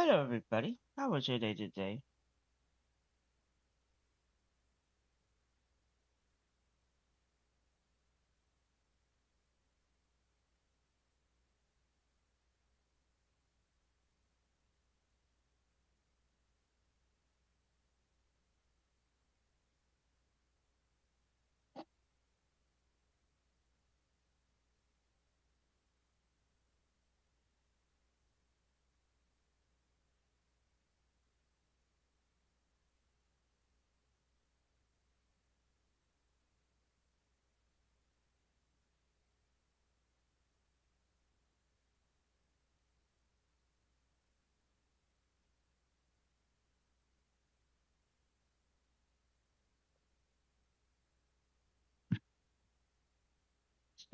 Hello, everybody. How was your day today?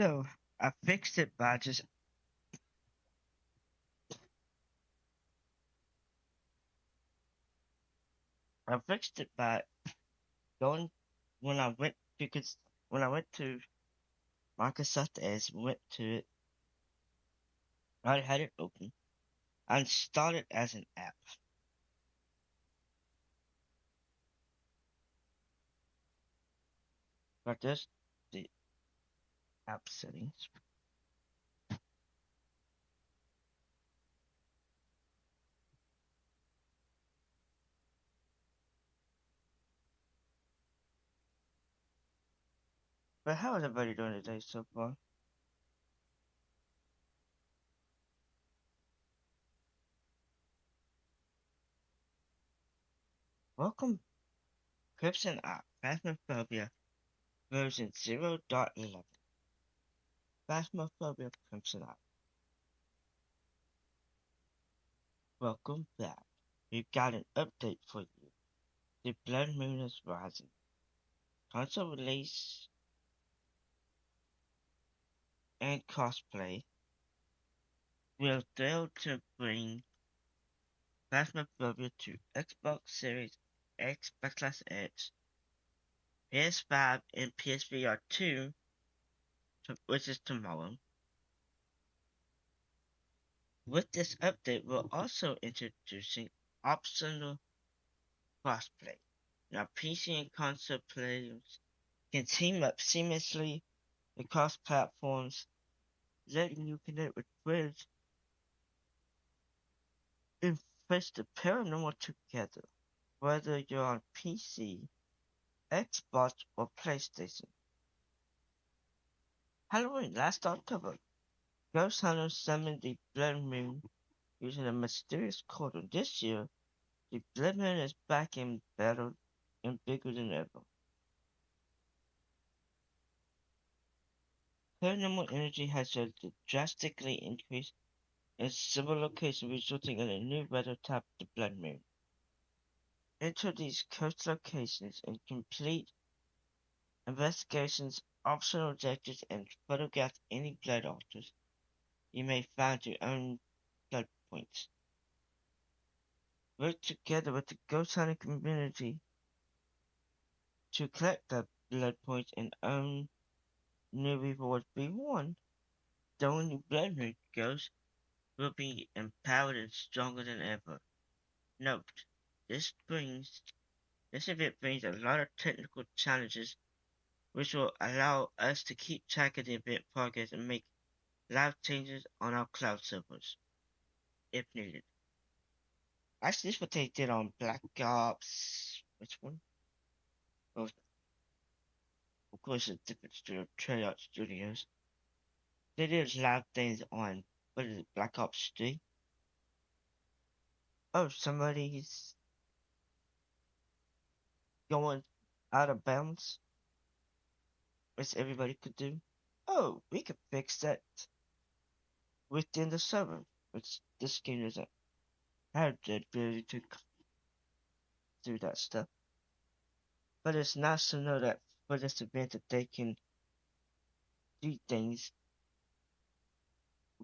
So, I fixed it by just I fixed it by going when I went because when I went to Microsoft Edge, went to it, I had it open. I installed it as an app. But there's the app settings. But how is everybody doing today so far? Welcome, Crimson App, Phasmophobia version 0.11. Phasmophobia Crimson App. Welcome back. We've got an update for you. The blood moon is rising. Console release and cosplay will fail to bring Phasmophobia to Xbox Series X, Xbox X, PS5, and PSVR2, which is tomorrow. With this update, we're also introducing optional crossplay. Now, PC and console players can team up seamlessly across platforms, letting you connect with friends and face the paranormal together, whether you're on PC, Xbox, or PlayStation. Halloween last October, ghost hunters summoned the Blood Moon using a mysterious portal. This year, the Blood Moon is back in battle and bigger than ever. Paranormal energy has drastically increased in several locations, resulting in a new weather type, the Blood Moon. Enter these cursed locations and complete investigations, optional objectives, and photograph any blood altars you may find your own blood points. Work together with the ghost hunting community to collect the blood points and earn new rewards. Be warned, the only blood moon ghosts will be empowered and stronger than ever. Note, this brings this event brings a lot of technical challenges which will allow us to keep track of the event progress and make live changes on our cloud servers if needed. Actually, this is what they did on Black Ops. Which one? Oh, of course, it's different studio, Treyarch Studios. They did live things on, what is it, Black Ops 3? Oh, somebody's going out of bounds, which everybody could do. Oh, we could fix that within the server, which this game doesn't have the ability to do that stuff. But it's nice to know that for this event that they can do things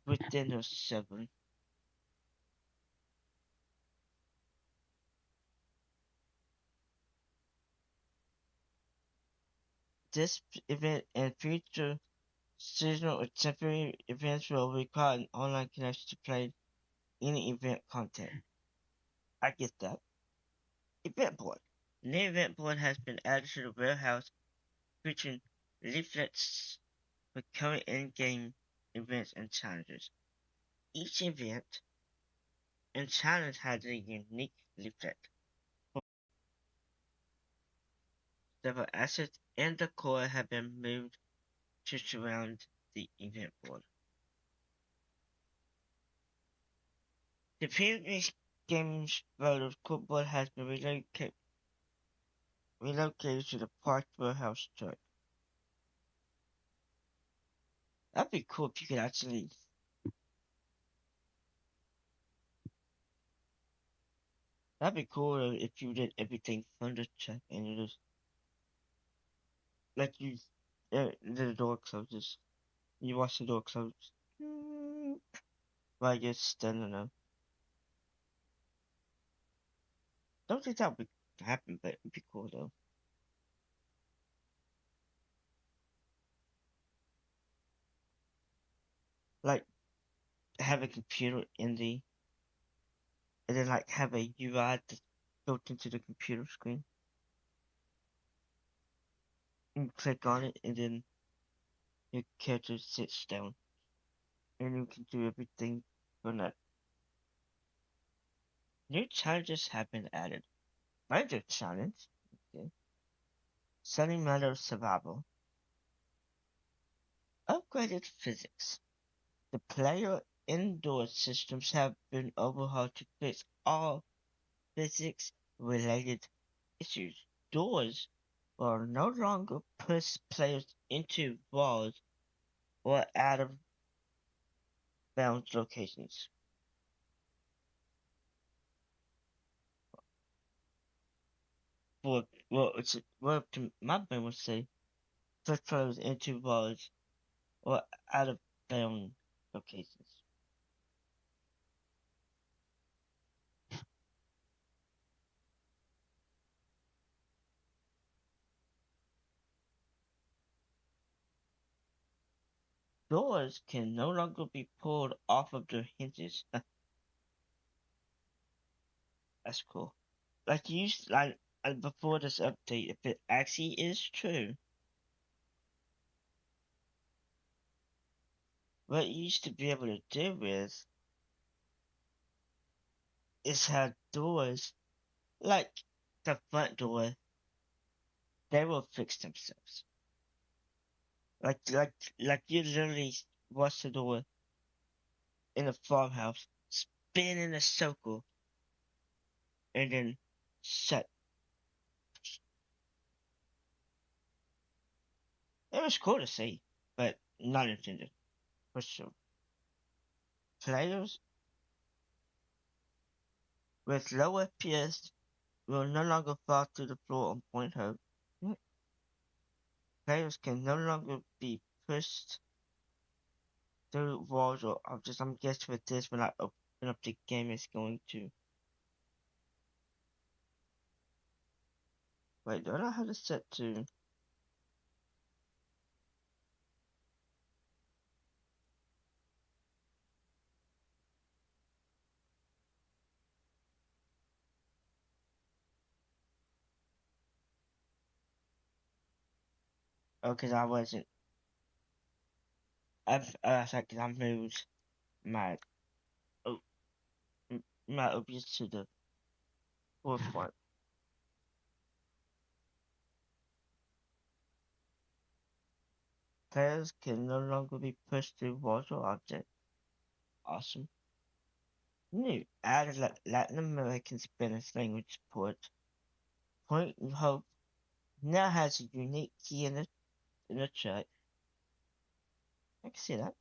within the server. This event and future seasonal or temporary events will require an online connection to play any event content. I get that. Event board. The new event board has been added to the warehouse, featuring leaflets for current in-game events and challenges. Each event and challenge has a unique leaflet. Several assets and decor have been moved to surround the event board. The previous game's photo clipboard has been relocated to the park warehouse truck. That'd be cool if you could actually. That'd be cool if you did everything from the truck and you just like you the door closes. You watch the door close. While you're standing there. Don't think that would happen, but it'd be cool though. Like have a computer in the and then like have a UI that's built into the computer screen. You click on it and then your character sits down and you can do everything from that. New challenges have been added. Major challenge, okay. Sunny Meadow Survival. Upgraded physics. The player indoor systems have been overhauled to fix all physics related issues. Doors will no longer push players into walls or out of bounds locations. My brain would say push players into walls or out of bound locations. Doors can no longer be pulled off of their hinges. That's cool. Like you like before this update, if it actually is true, what you used to be able to do is have doors like the front door, they will fix themselves. Like you literally watch the door in a farmhouse, spin in a circle, and then shut. It was cool to see, but not intended for sure. Players with low FPS will no longer fall to the floor on point hurt. Players can no longer be pushed through walls or objects. I'm guessing with this, when I open up the game, it's going to. Wait, do I know how to set to? Oh, because I wasn't. Cause I moved my oh, my OBS to the forefront. Players can no longer be pushed through walls or objects. Awesome. New added Latin American Spanish language support. Point and Hope now has a unique key in the chat. I can see that.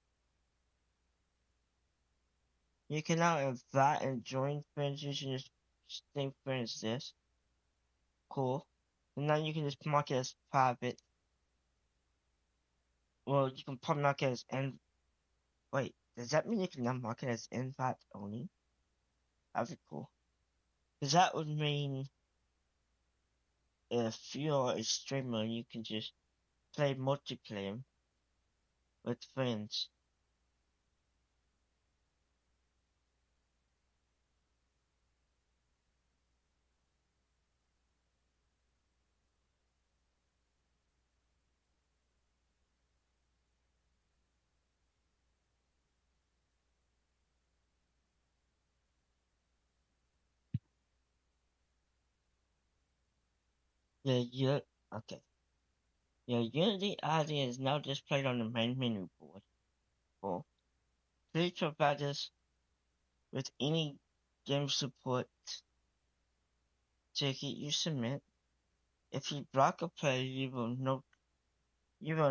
You can now invite and join friends using the same friends list. Cool. And now you can just mark it as private. Well, you can probably mark it as wait, does that mean you can now mark it as invite only? That'd be cool. Because that would mean if you're a streamer, you can just play multiplayer with friends. Yeah, okay. Your Unity ID is now displayed on the main menu board. 4. Please provide us with any game support ticket you submit. If you block a player, you will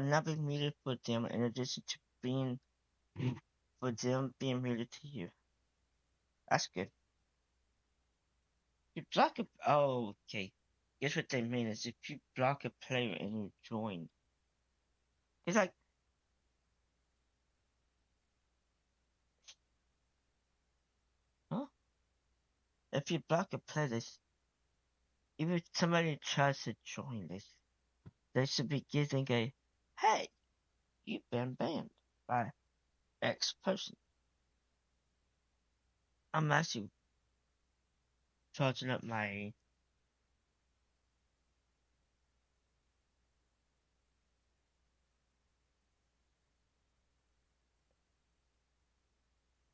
not be muted for them in addition to being for them being muted to you. That's good. You block a oh okay. Guess what they mean is if you block a player and you join. It's like huh? If you block a player, even if somebody tries to join this, they should be getting a hey, you've been banned by X person. I'm actually charging up my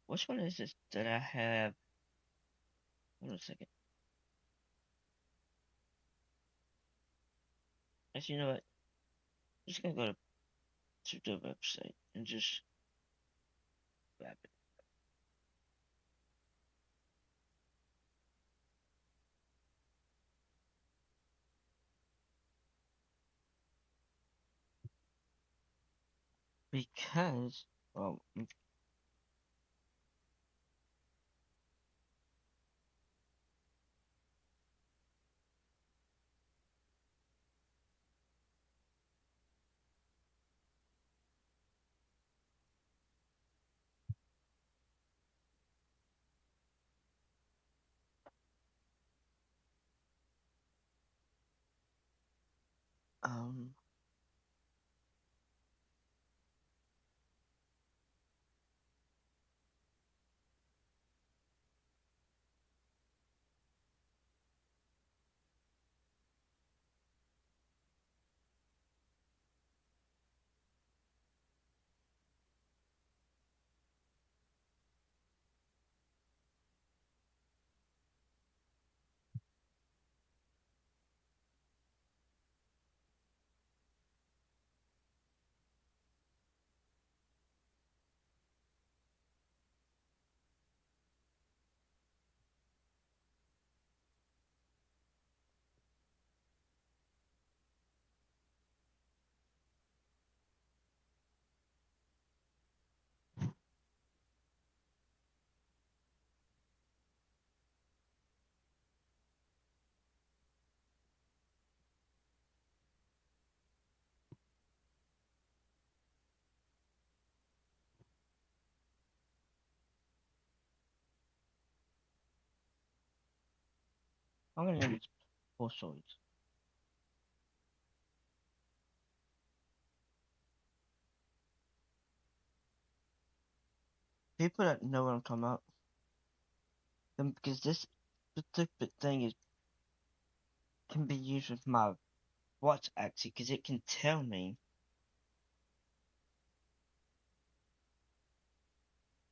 which one is this that I have? Hold on a second. Actually, you know what? I'm just gonna go to the website and just grab it. Because, well, um, I'm gonna name it Pulsoids. People that know what I'm talking about, because this specific thing is can be used with my watch actually, because it can tell me.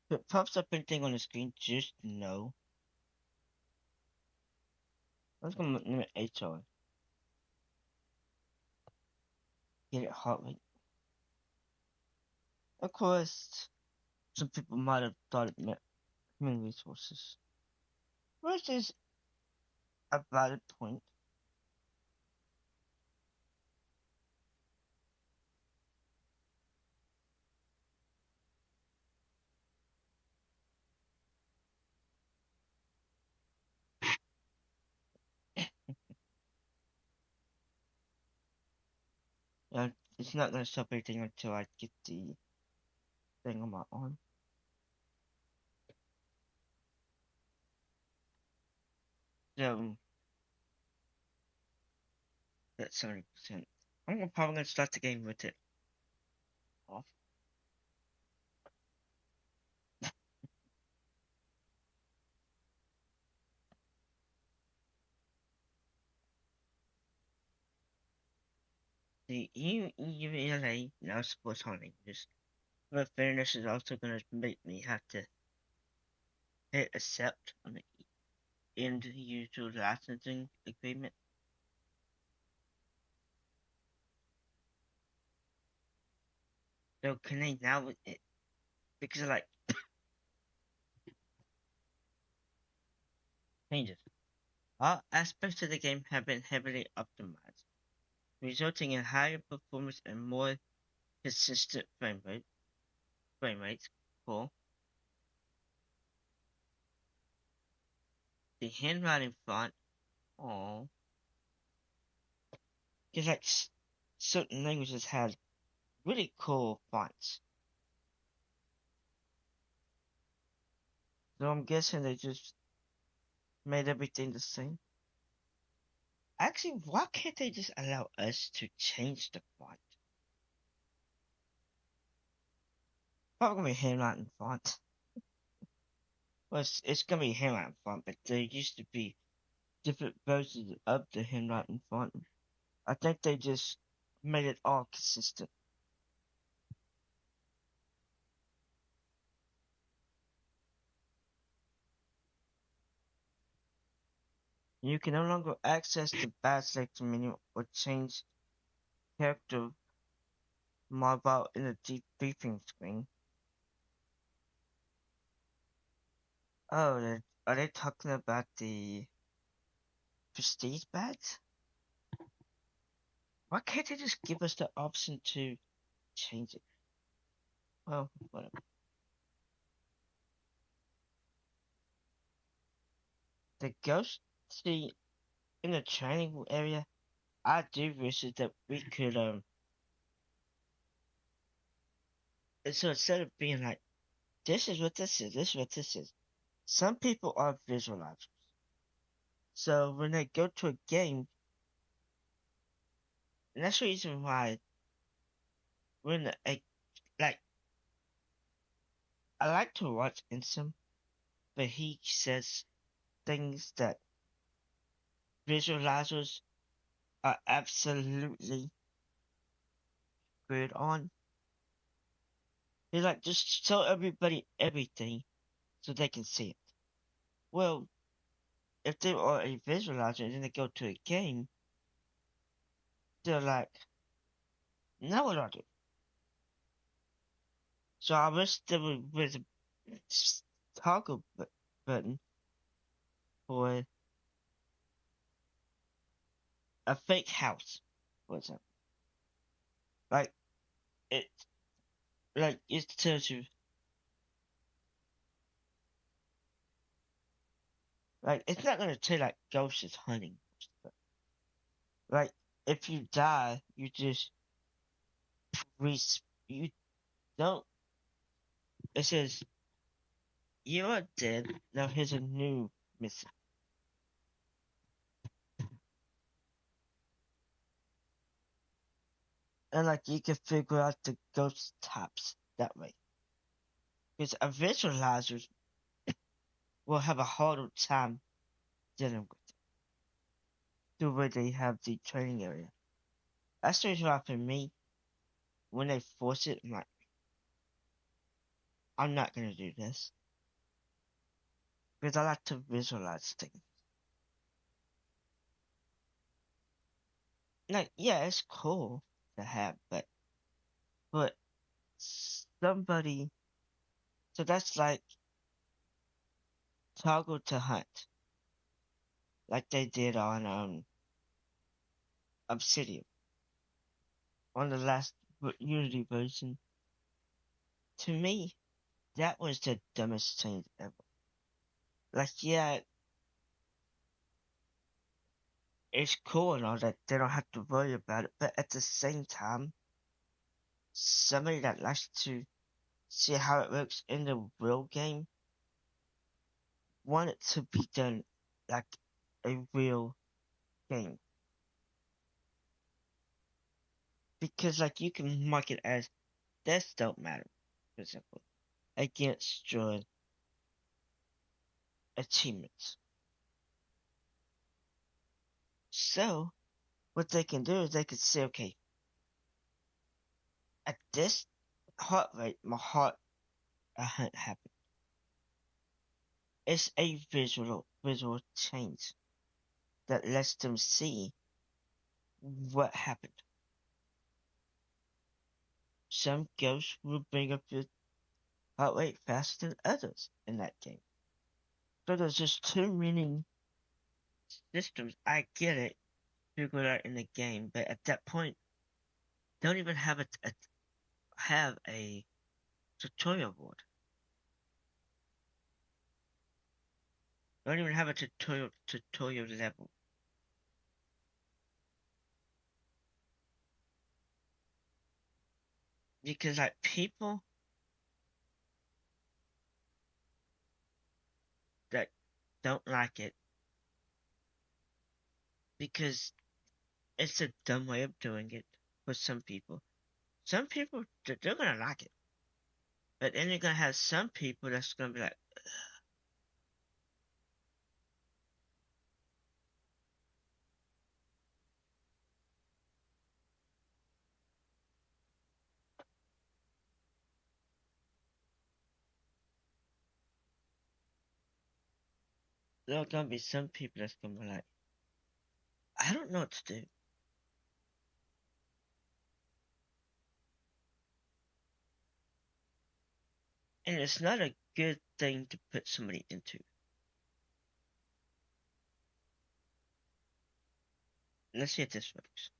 If it pops up anything on the screen, just know. I'm just gonna name it HR. Get it heart rate. Of course, some people might have thought it meant human resources, which is a valid point. It's not gonna stop anything until I get the thing on my arm. So that's 70%. I'm probably gonna start the game with it off. The EUVLA now supports hunting. But fairness is also gonna make me have to hit accept on the end user licensing agreement. So can they now with it? Because like changes. All aspects of the game have been heavily optimized, resulting in higher performance and more consistent frame rates. Cool. The handwriting font, oh, because like certain languages have really cool fonts. So I'm guessing they just made everything the same. Actually, why can't they just allow us to change the font? Probably gonna be handwriting font. Well, it's gonna be handwriting font, but there used to be different versions of the handwriting font. I think they just made it all consistent. You can no longer access the badge selection menu or change character mobile in the debriefing screen. Oh, are they talking about the prestige badge? Why can't they just give us the option to change it? Well, whatever. The ghost, see, in the training area, I do wish that we could, so instead of being like, this is what this is, this is what this is, some people are visualizers. So when they go to a game, and that's the reason why when like I like to watch Insum, but he says things that visualizers are absolutely good on. He's like, just tell everybody everything so they can see it. Well, if they are a visualizer and then they go to a game, they're like, now what do I do? So I wish there was a toggle button for a fake house, for example. Like it, like it tells you, like it's not gonna tell you like ghosts is hunting. Like if you die, you just you don't. It says you are dead. Now here's a new mission, and like you can figure out the ghost types that way. Because a visualizer will have a harder time dealing with it. The way they have the training area. That's the reason why for me, when they force it, I'm like, I'm not gonna do this. Because I like to visualize things. Like, yeah, it's cool to have, but somebody, so that's like toggle to hunt, like they did on Obsidian, on the last Unity version. To me, that was the dumbest change ever. Like, yeah, it's cool and all that they don't have to worry about it, but at the same time, somebody that likes to see how it works in the real game want it to be done like a real game. Because like you can mark it as deaths don't matter, for example, against your achievements. So what they can do is they can say, okay, at this heart rate, my heart hunt happened. It's a visual change that lets them see what happened. Some ghosts will bring up your heart rate faster than others in that game. So there's just too many systems. I get it, figure it out in the game, but at that point, don't even have a tutorial board. Don't even have a tutorial level. Because like people that don't like it because it's a dumb way of doing it for some people. Some people they're gonna like it, but then you're gonna have some people that's gonna be like, there are gonna be some people that's gonna be like, I don't know what to do. And it's not a good thing to put somebody into. Let's see if this works.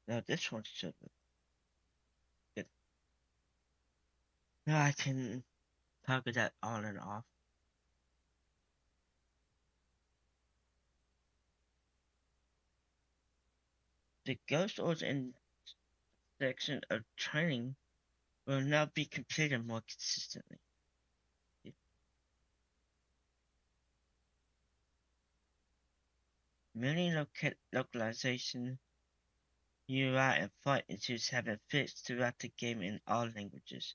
Now this one should work. Good. Now I can toggle that on and off. The ghost orders in section of training will now be completed more consistently. Many localization UI and font issues have been fixed throughout the game in all languages.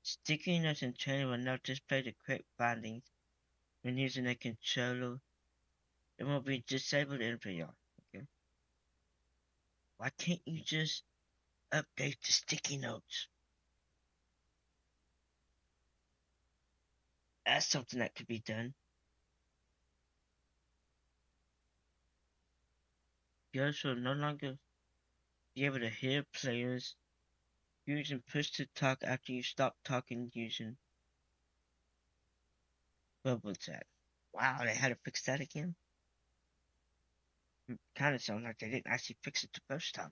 Sticky notes in training will now display the correct bindings when using a controller. It will be disabled in VR. Okay. Why can't you just update the sticky notes? That's something that could be done. Players will no longer be able to hear players using push to talk after you stop talking using bubble chat. Wow, they had to fix that again? Kind of sounds like they didn't actually fix it the first time.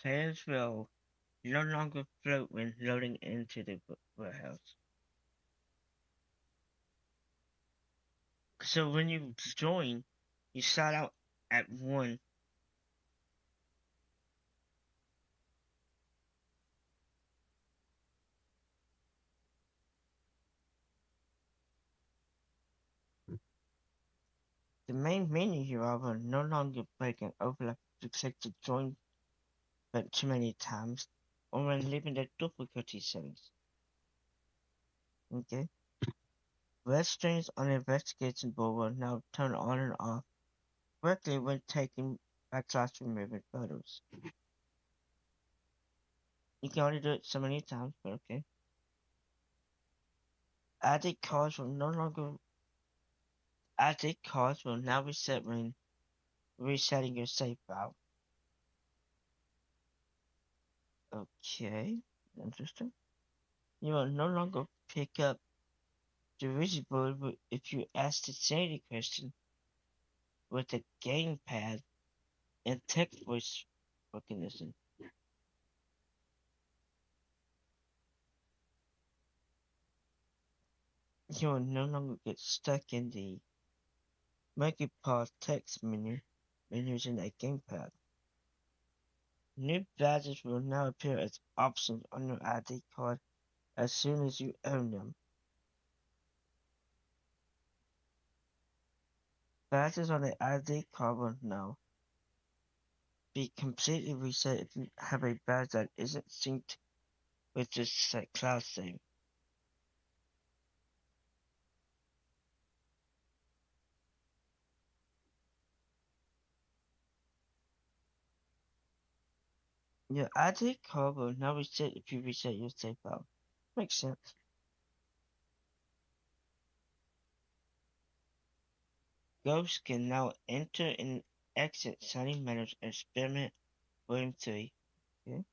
Players will no longer float when loading into the warehouse. So when you join, you start out at 1. The main menu, however, no longer break and overlap to click the join button too many times or when leaving the difficulty settings. Okay? Red strings on the investigation board will now turn on and off correctly when taking backslash removing photos. You can only do it so many times, but okay. Added cards will no longer added cards will now reset when resetting your save file. Okay, interesting. You will no longer pick up the visible if you ask the sanity question with the gamepad and text voice recognition. You will no longer get stuck in the monkey paw text when using a gamepad. New badges will now appear as options on your ID card as soon as you own them. Badges on the ID card will now be completely reset if you have a badge that isn't synced with the cloud save. Your ID card will now reset if you reset your save file. Makes sense. Ghosts can now enter and exit Sunny Meadows Experiment Room 3. Okay?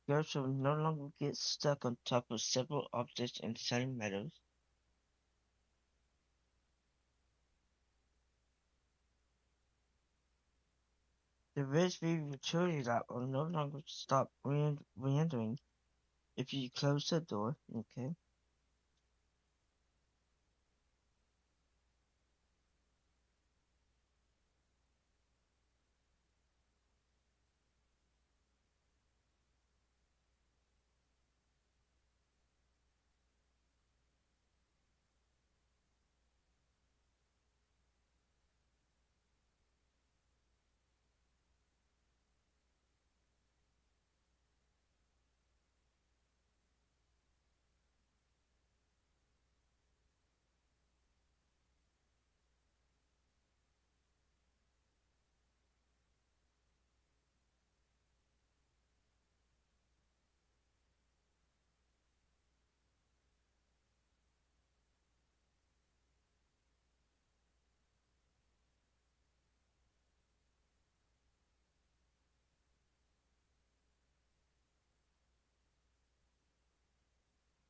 Ghosts will no longer get stuck on top of several objects in Sunny Meadows. The PSV utility light will no longer stop rendering if you close the door. Okay?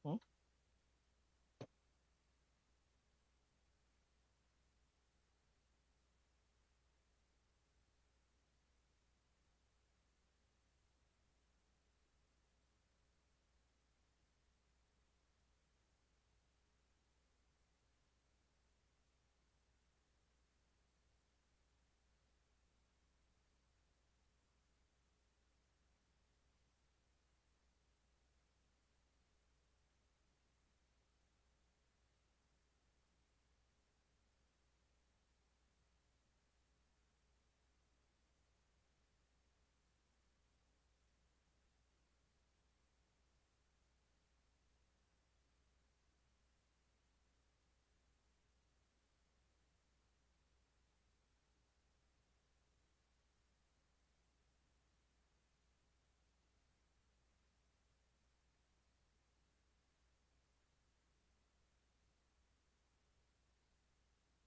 Hmm?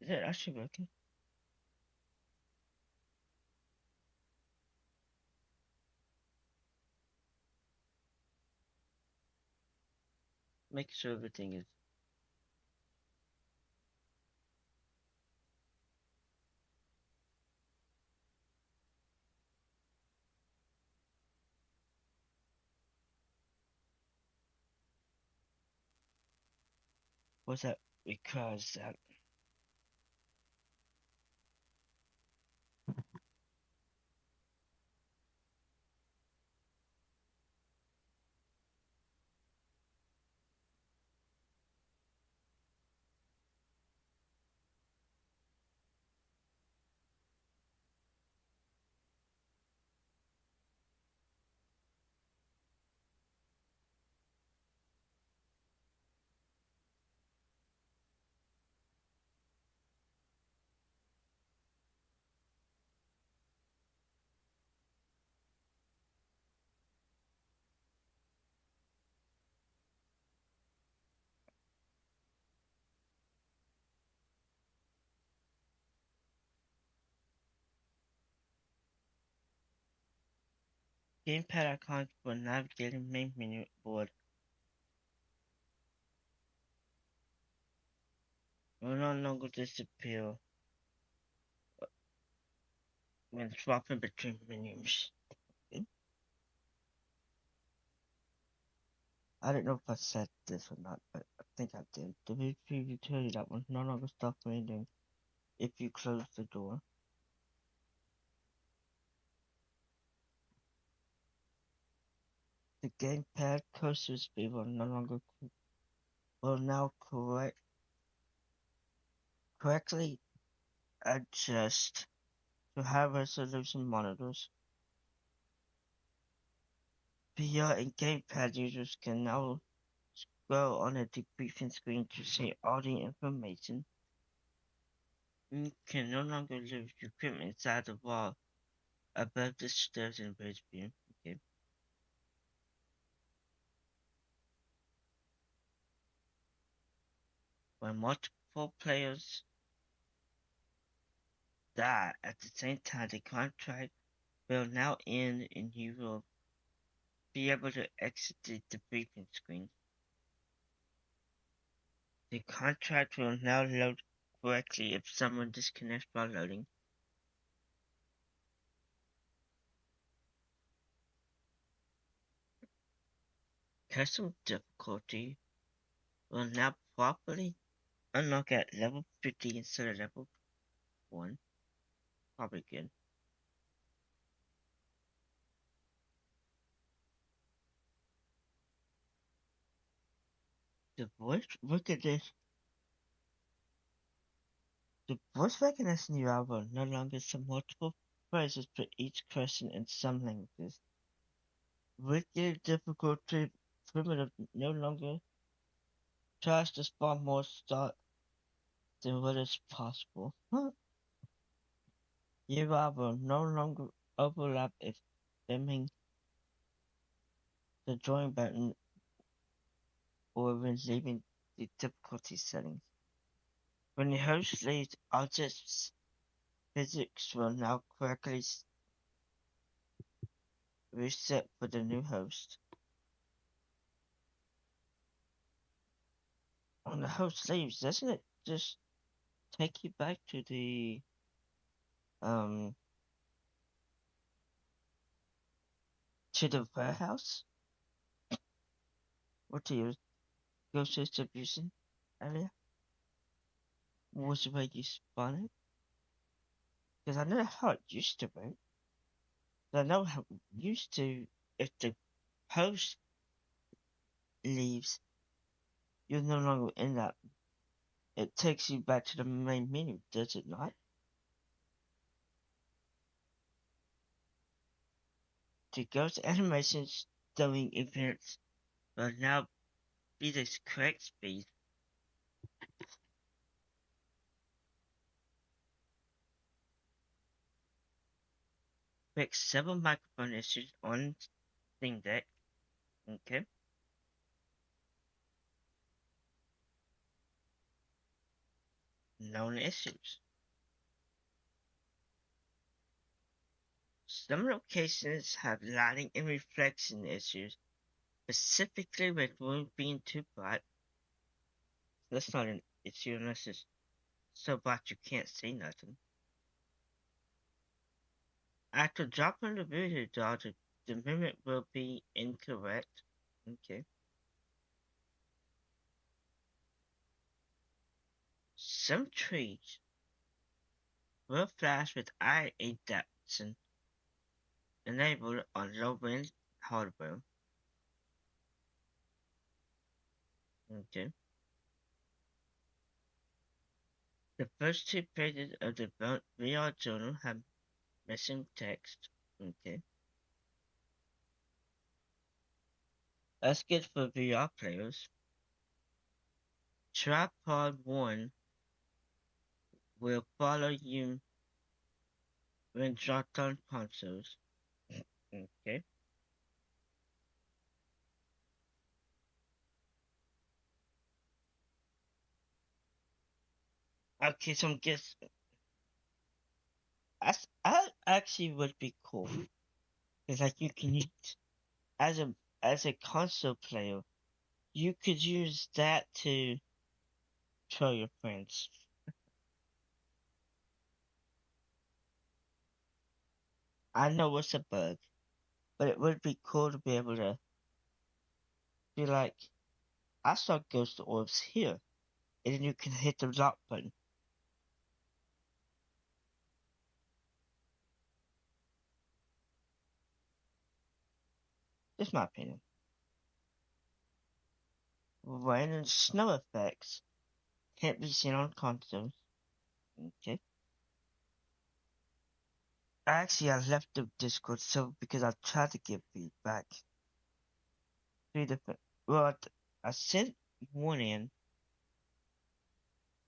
Is it actually working? Make sure everything is. What's that requires that? Gamepad icons for navigating main menu board will no longer disappear when swapping between menus. Okay? I don't know if I said this or not, but I think I did. The VP utility that will no longer stop rendering if you close the door. The gamepad cursor speed will no longer will now correctly adjust to high resolution monitors. VR and gamepad users can now scroll on a debriefing screen to see all the information. You can no longer leave your equipment inside the wall above the stairs in bridge view. Okay. When multiple players die at the same time, the contract will now end and you will be able to exit the briefing screen. The contract will now load correctly if someone disconnects while loading. Custom difficulty will now properly unlock at level 50 instead of level 1. Probably good. The voice recognition The voice recognition UI will no longer send multiple phrases for each question in some languages. Regular difficulty primitive no longer tries to spawn more start than what is possible. UI will no longer overlap if spamming the join button or when leaving the difficulty settings. When the host leaves, objects physics will now correctly reset for the new host. When the host leaves, doesn't it just take you back um to the warehouse or to your ghost distribution area? Was where you spawn it? Because I know how it used to work. I know how it used to. If the host leaves, you're no longer in that. It takes you back to the main menu, does it not? The ghost animations during events will now be the correct speed. Fix several microphone issues on Steam Deck. Okay. Known issues. Some locations have lighting and reflection issues, specifically with room being too bright. That's not an issue unless it's so bright you can't see nothing. After dropping the video data, the movement will be incorrect. Okay. Some trees will flash with eye adaptation enabled on low-end hardware. Okay. The first 2 pages of the VR journal have missing text. Okay. That's good for VR players. Tripod 1 will follow you when dropped on consoles. Okay. Okay, so I'm guessing I actually would be cool. It's like you can use as a console player, you could use that to troll your friends. I know it's a bug, but it would be cool to be able to be like, I saw ghost orbs here, and then you can hit the lock button. Just my opinion. Rain and snow effects can't be seen on consoles. Okay. Actually, I left the Discord server because I tried to get feedback. 3 different. Well, I sent one in.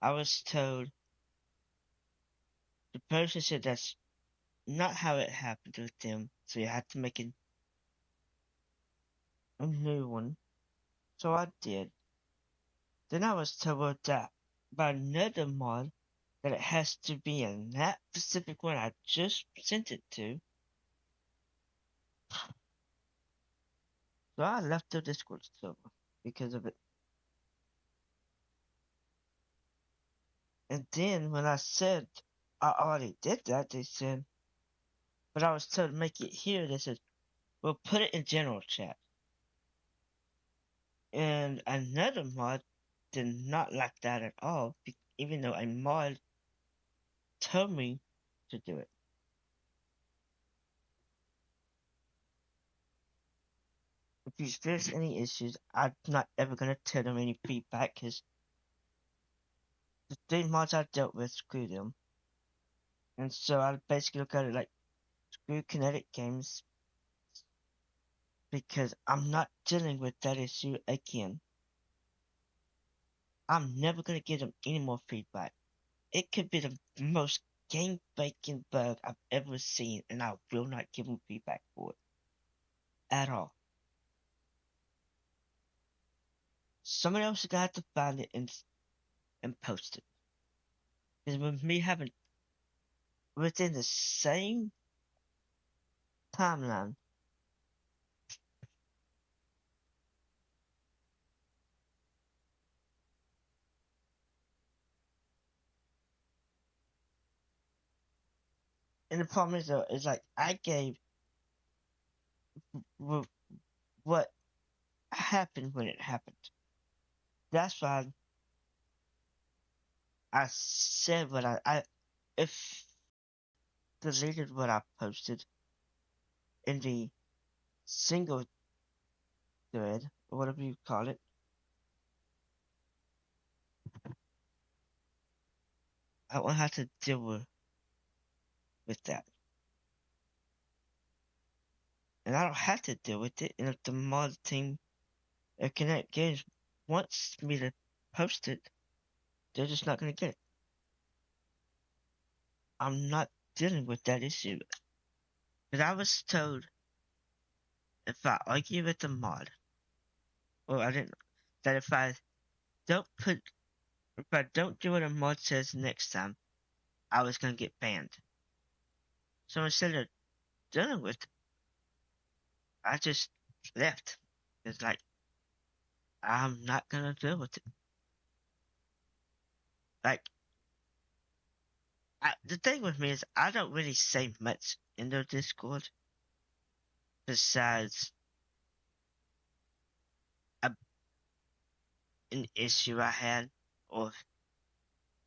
I was told the person said that's not how it happened with them, so you had to make a new one. So I did. Then I was told that by another mod that it has to be in that specific one I just sent it to. So I left the Discord server because of it. And then when I said I already did that, they said, but I was told to make it here. They said, well, put it in general chat. And another mod did not like that at all, even though a mod told me to do it. If there's any issues, I'm not ever gonna tell them any feedback because the three mods I dealt with, screw them. And so I basically look at it like screw Kinetic Games because I'm not dealing with that issue again. I'm never gonna give them any more feedback. It could be the most game breaking bug I've ever seen, and I will not give them feedback for it at all. Someone else is gonna have to find it and post it. Because with me having within the same timeline, and the problem is though, is like I gave what happened when it happened. That's why I said what I if deleted what I posted in the single thread or whatever you call it. I won't have to deal with that. And I don't have to deal with it. And if the mod team at Connect Games wants me to post it, they're just not going to get it. I'm not dealing with that issue. But I was told if I argue with the mod, or I didn't, that don't put, if I don't do what a mod says next time, I was going to get banned. So instead of dealing with it, I just left. It's like, I'm not going to deal with it. Like, the thing with me is I don't really say much in their Discord besides a, an issue I had or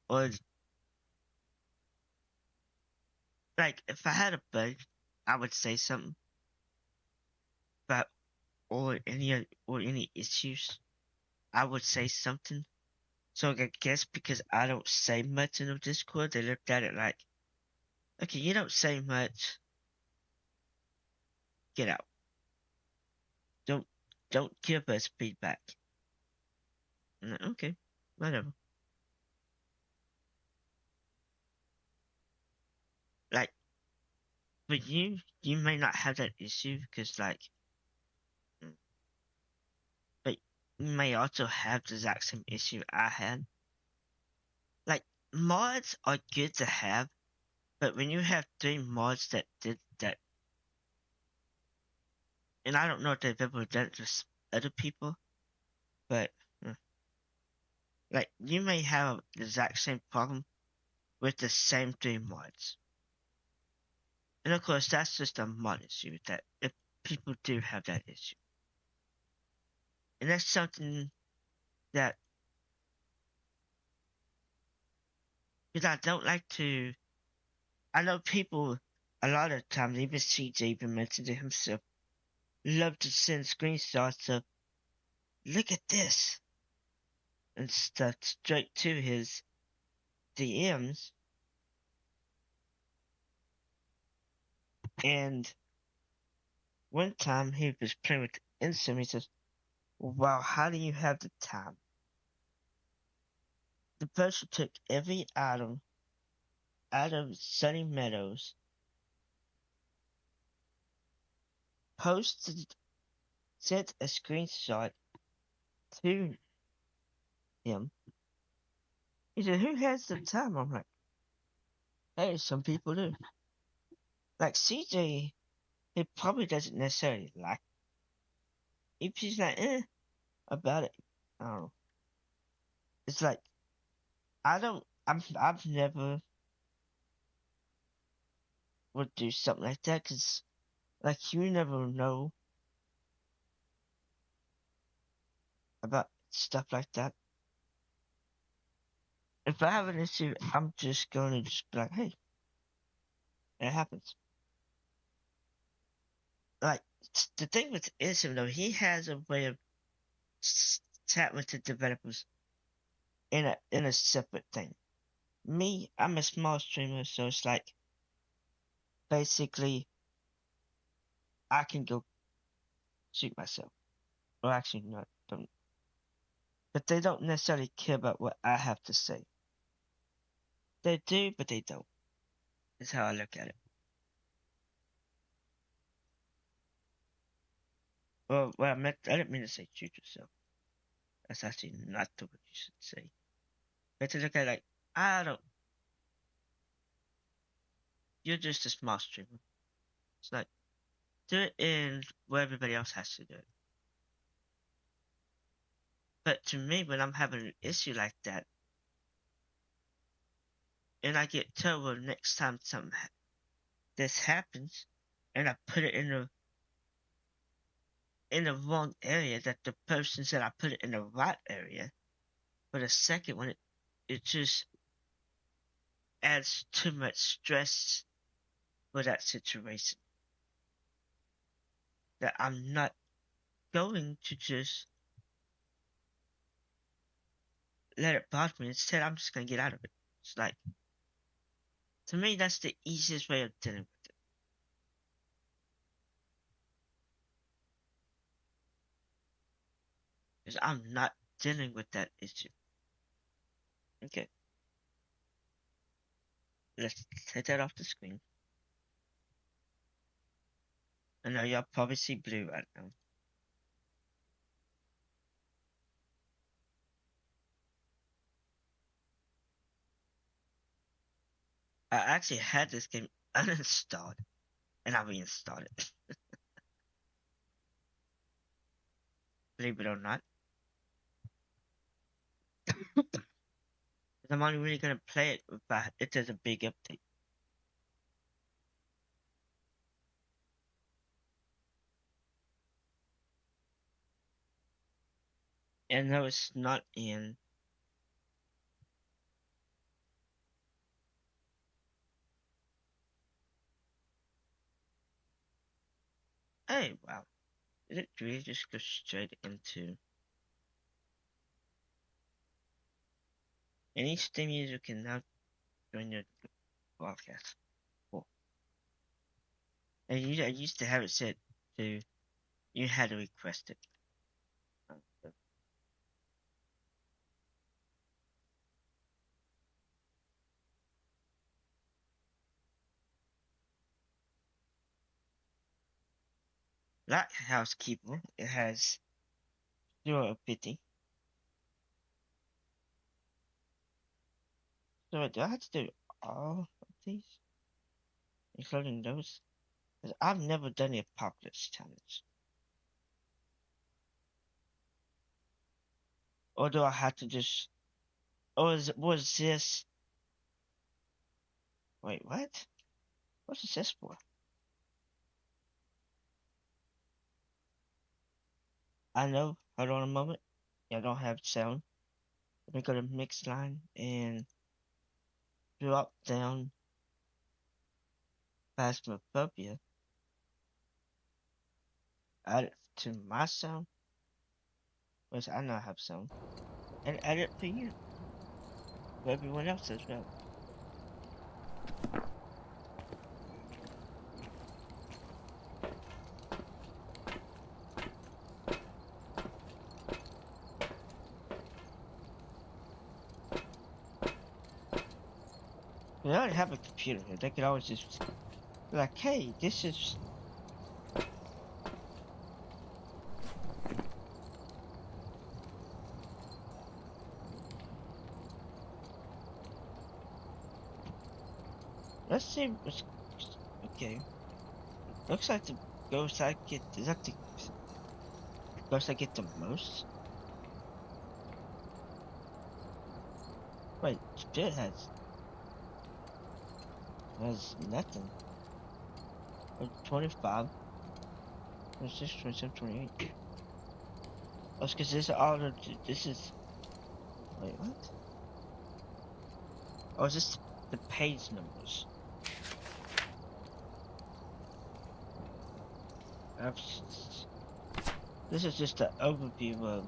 or like if I had a bug, I would say something. But or any issues, I would say something. So I guess because I don't say much in the Discord, they looked at it like, okay, you don't say much, get out. Don't don't give us feedback. Like, okay, whatever. Like, but you may not have that issue because like, but you may also have the exact same issue I had. Like, mods are good to have, but when you have three mods that did that, and I don't know if they've ever done it to other people, but like you may have the exact same problem with the same three mods. And of course, that's just a mod issue that if people do have that issue. And that's something that, because I don't like to, I know people, a lot of times, even CJ even mentioned it himself, love to send screenshots of, look at this, and stuff straight to his DMs. And one time he was playing with Insum, he says, wow, how do you have the time? The person took every item out of Sunny Meadows posted, sent a screenshot to him. He said, "Who has the time?" I'm like, "Hey, some people do." Like CJ, he probably doesn't necessarily like. If he's like about it, I don't know. It's like I don't. I've never would do something like that because like you never know about stuff like that. If I have an issue, I'm just gonna just be like, hey, it happens. Like the thing with Ism though, he has a way of chatting with the developers in a separate thing. Me, I'm a small streamer, so it's like basically I can go shoot myself. Or actually not don't, but they don't necessarily care about what I have to say. They do, but they don't. Is how I look at it. Well, I didn't mean to say shoot yourself. That's actually not the word you should say. But to look at it like, I don't, you're just a small streamer. It's like, do it in where everybody else has to do it. But to me, when I'm having an issue like that, and I get told, well, next time something this happens, and I put it in the wrong area, that the person said I put it in the right area, but the second one, it just adds too much stress for that situation. That I'm not going to just let it bother me. Instead, I'm just gonna get out of it. It's like, to me, that's the easiest way of dealing with it. Because I'm not dealing with that issue. Okay, let's take that off the screen. I know y'all probably see blue right now. I actually had this game uninstalled, and I reinstalled it. Believe it or not. I'm only really gonna play it if there's a big update. And no, it's not in. Hey, wow. Did it really just go straight into any Steam user can now join your broadcast? Cool. And I used to have it set to you had to request it. That housekeeper, it has 0 pity. So do I have to do all of these? Including those? Because I've never done the apocalypse challenge. Or do I have to just was this wait, what? What's this for? I know, hold on a moment. I don't have sound. Let me go to mix line and drop down Phasmophobia. Add it to my sound, which I now have sound. And add it for you. For everyone else as well. They already have a computer here. They could always just be like, hey, this is Let's see what's okay. Looks like the ghost I get is that the ghost I get the most? Wait, Spirit has nothing. 25, 26, 27, 28. Oh, it's because this is all the this is wait what? Oh, is this the page numbers? This is just the overview of.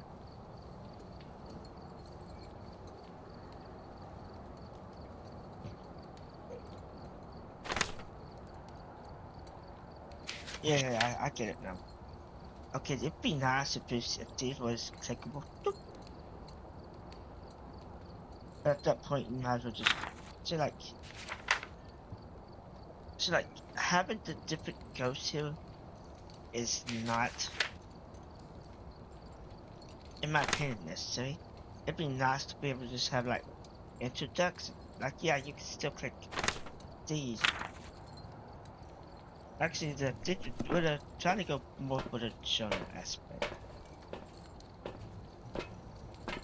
Yeah, I get it now. Okay, it'd be nice if this was clickable. At that point, you might as well just so like having the different ghosts here is not, in my opinion, necessary. It'd be nice to be able to just have like introduction. Like, yeah, you can still click these. Actually, we're trying to go more for the shonen aspect.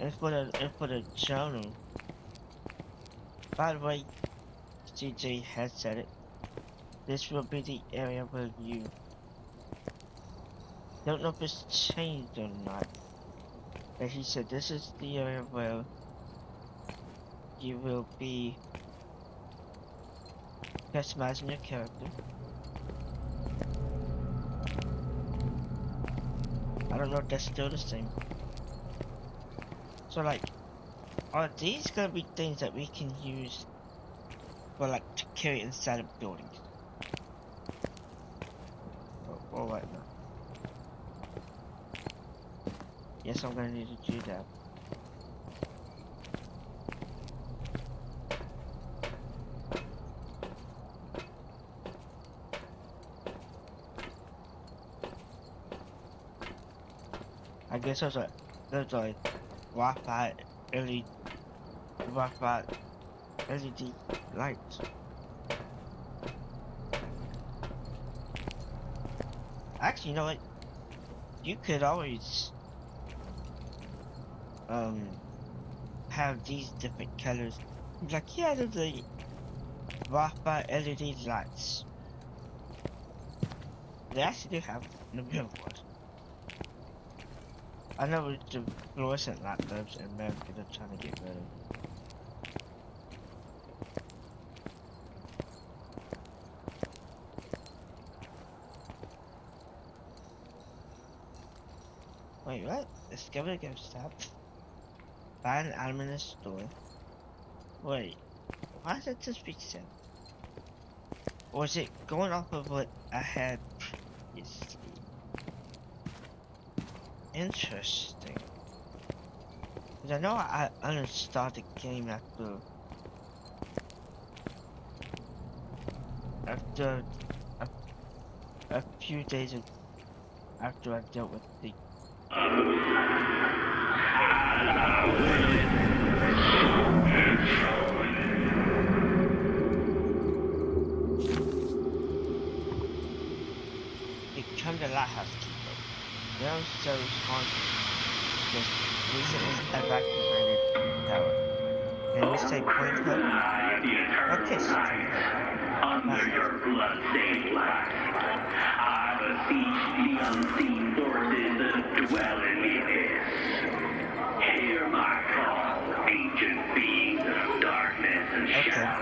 And for the shonen, by the way, CJ has said it. This will be the area where you don't know if it's changed or not. But he said this is the area where you will be customizing your character. I don't know if that's still the same. So like, are these gonna be things that we can use for like to carry inside of buildings? Or what now? Yes, I'm gonna need to do that. I guess those are Wi-Fi LED lights. Actually, you know what? You could always have these different colors. Like, yeah, there's the Wi-Fi LED lights. They actually do have the middle one. I know it's the fluorescent light bulbs in America they're trying to get rid of. Wait, what? Discover the ghost tab. Buy an item in the store. Wait, why is it just be said? Or is it going off of what I had previously? Interesting. Cause I know I uninstalled the game after a few days after I dealt with the. Become the lighthouse keeper. Now so responsible. Just recently evacuated tower. And you say point hook? Okay, under your blood-stained flag, I beseech the unseen forces that dwell in the abyss. Hear my call, ancient beings of darkness and shadow.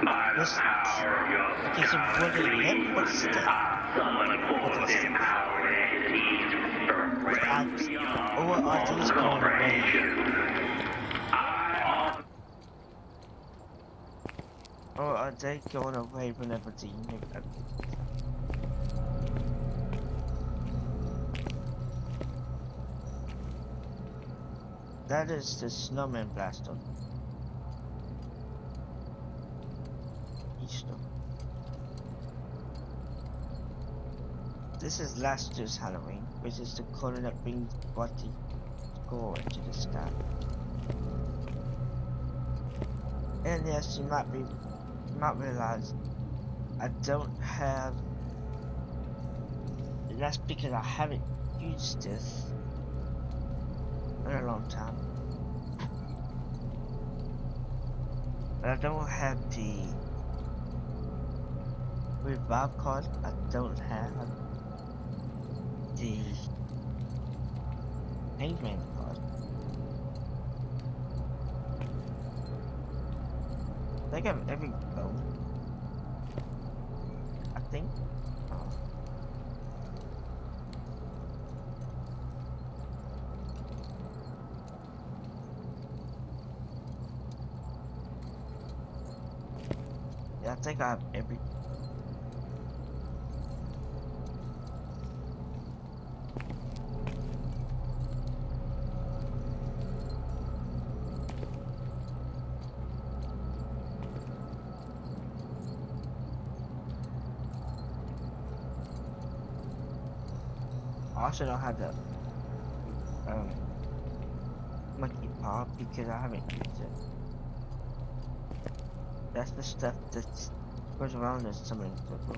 By the power of your what's that? I summon a force empowered entities from realms beyond these going away? Or are they going away whenever the unit That is the snowman blaster. Easter. This is last year's Halloween, which is the color that brings Buddy Gore into the sky. And yes, you might not realize I don't have. That's because I haven't used this in a long time. But I don't have the revive card. I don't have the Hangman card. I think I have every gold. I think. Yeah, I think I have every. I also don't have the monkey paw because I haven't used it. That's the stuff that goes around as summoning circle.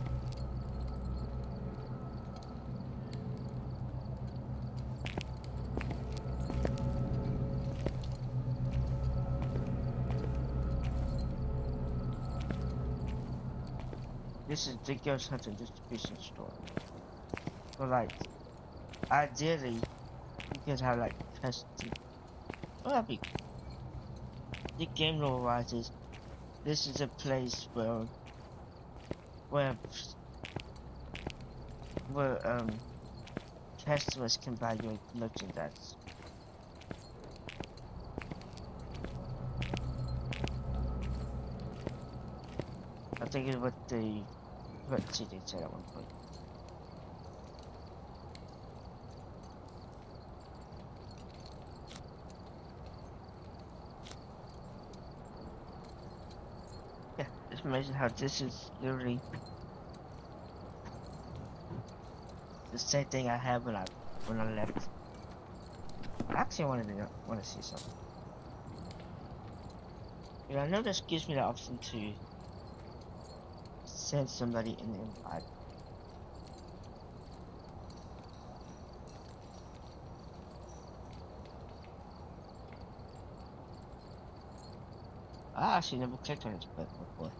This is the Ghost Hunter distribution store. So like, ideally, you could have like custom. Well, that'd be. The game rule rises. This is a place where where customers can buy your merchandise. I think it's what the CD said at one point. Yeah, it's amazing how this is literally the same thing I had when I left. I actually want to see something. You know, I know this gives me the option to send somebody an invite. I actually never clicked on this button before.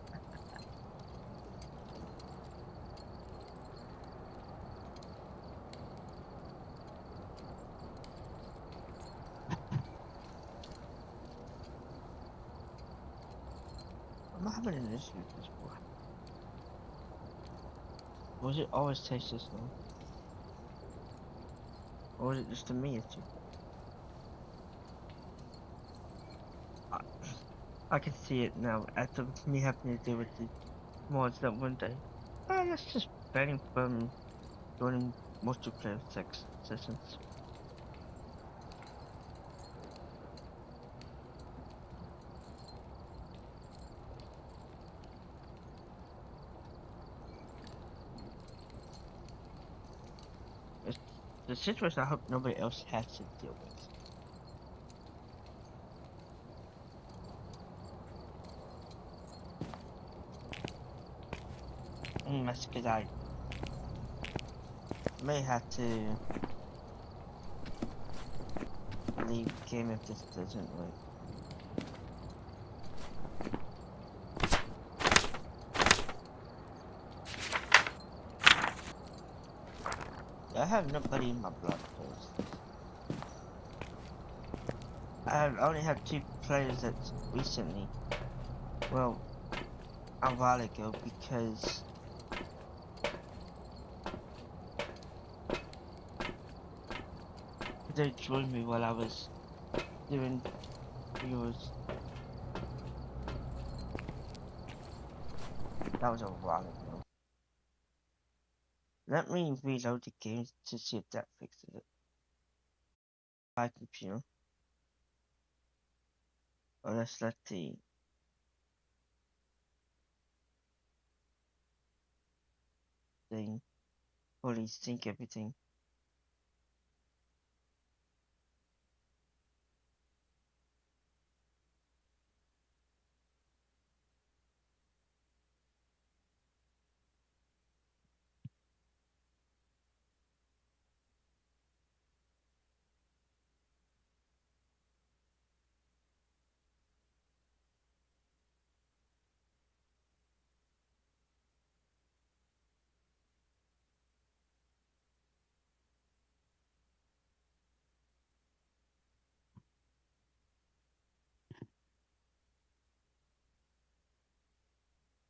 I'm having an issue with this boy. Was it always take this long? Or was it just a me issue? I can see it now after me having to deal with the mods that one day. That's just banning from joining multiplayer sessions. It's the situation I hope nobody else has to deal with. That's because I may have to leave the game if this doesn't work. I have nobody in my blood first. I only have 2 players that recently, well, a while ago, because they joined me while I was doing yours. That was a while ago. Let me reload the game to see if that fixes it. My computer. Or let's let the thing fully sync everything.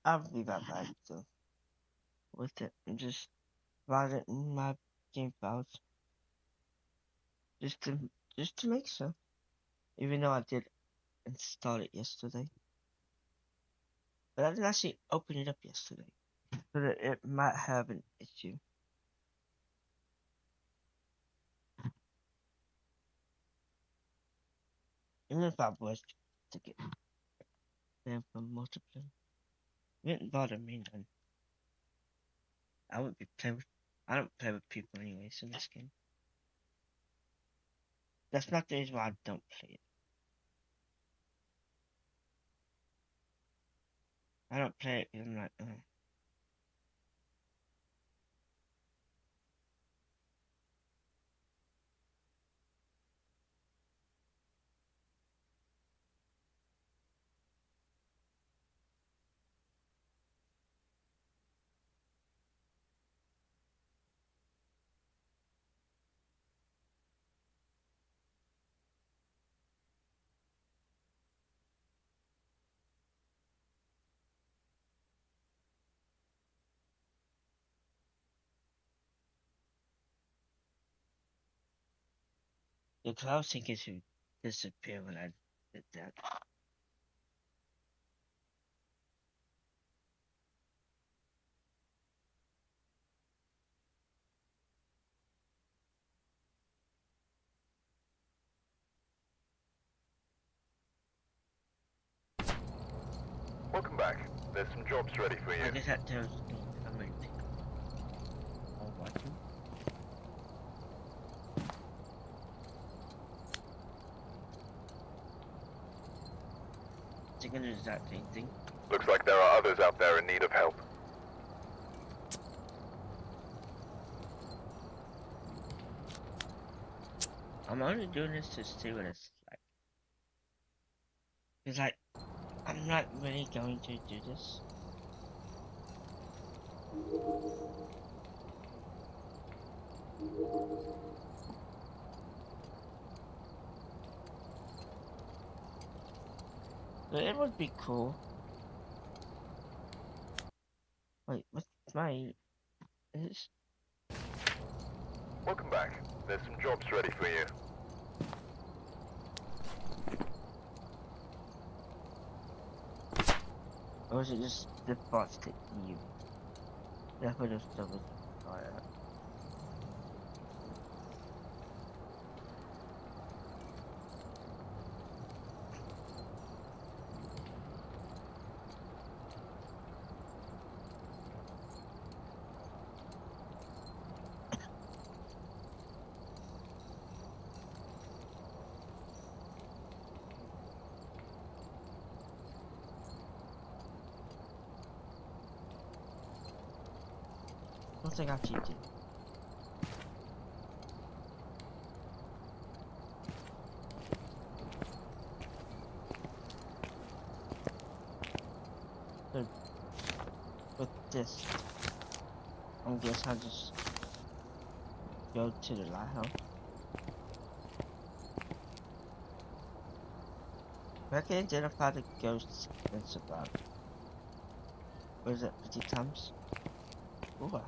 I'll be right back so with it and just write it in my game files just to make sure. Even though I did install it yesterday. But I didn't actually open it up yesterday. So that it might have an issue. Even if I was to get them from multiplayer. It wouldn't bother me none. I wouldn't be playing with I don't play with people anyways in this game. That's not the reason why I don't play it. I don't play it because I'm like, the cloud thinking should disappear when I did that. Welcome back. There's some jobs ready for I you. guess that tells me how many people are watching. Is it gonna do that same thing? Looks like there are others out there in need of help. I'm only doing this to see what it's like. Cause like, I'm not really going to do this. But it would be cool. Wait, what's my... Is... Welcome back. There's some jobs ready for you. Or is it just the bots that you... That would have doubled fire. I don't think I cheated. So, with this, I guess I'll just go to the lighthouse. If I can identify the ghosts and survive. What is it, 50 times? Ooh, God.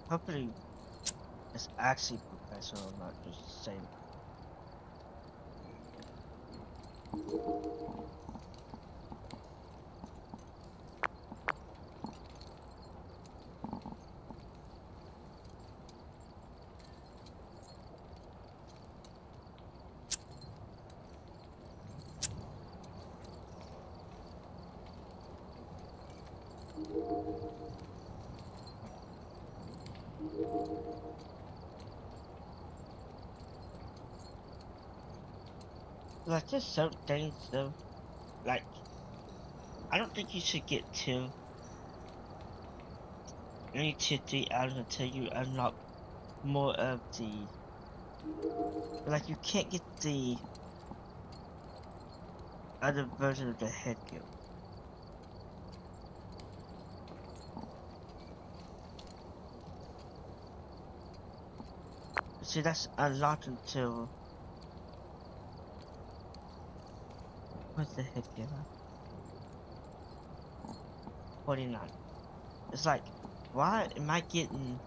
Hopefully, it's actually professional, not just saying. Like, there's certain things though, like, I don't think you should get to any tier 3 items until you unlock more of the, like, you can't get the other version of the headgear. See, that's unlocked until what's the heck give up? 49. It's like, why am I getting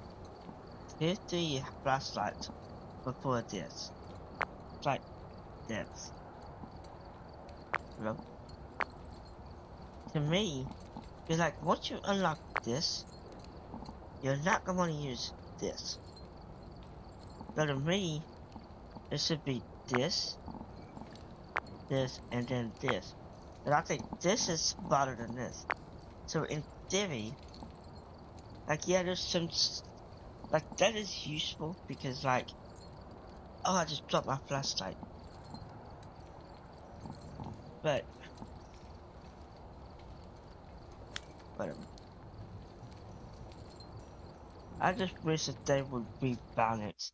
50 flashlights before this? It's like this. Hello? To me, it's like once you unlock this, you're not gonna want to use this. So to me, it should be this, this, and then this. And I think this is better than this. So in theory, like yeah, there's some like that is useful because like, oh, I just dropped my flashlight. But whatever. I just wish that they would rebalance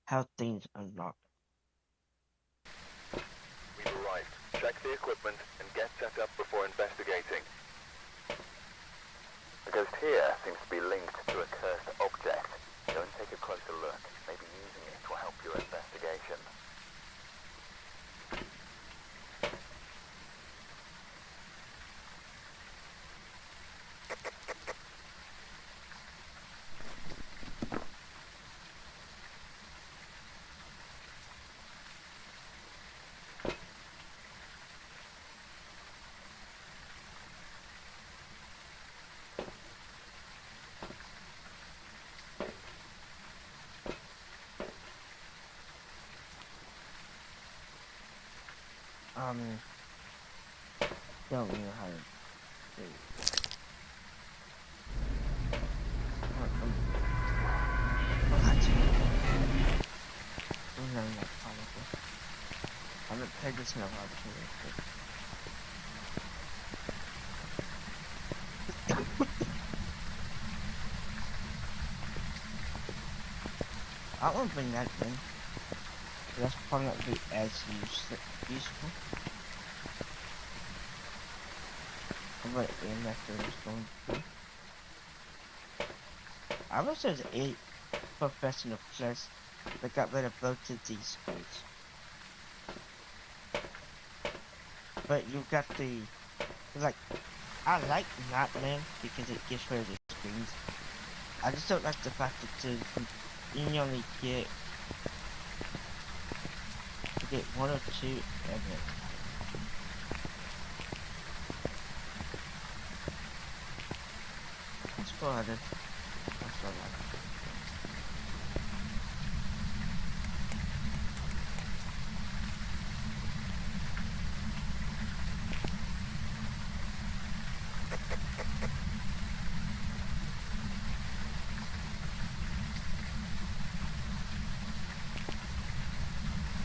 how things unlock. We've arrived. Check the equipment and get set up before investigating. The ghost here seems to be linked to a cursed object. Go and take a closer look. Maybe using it will help your investigation. Don't know how to do it. I'm not powerful. I'm gonna play this in a while too. I won't bring that in. That's probably not be as useful. But in that is going to. I wish there's a professional plus that got rid of both of these screens. But you got the like I like Nightmare because it gets rid of the screens. I just don't like the fact that you only get one or two evidence. Let's go ahead and that's all right.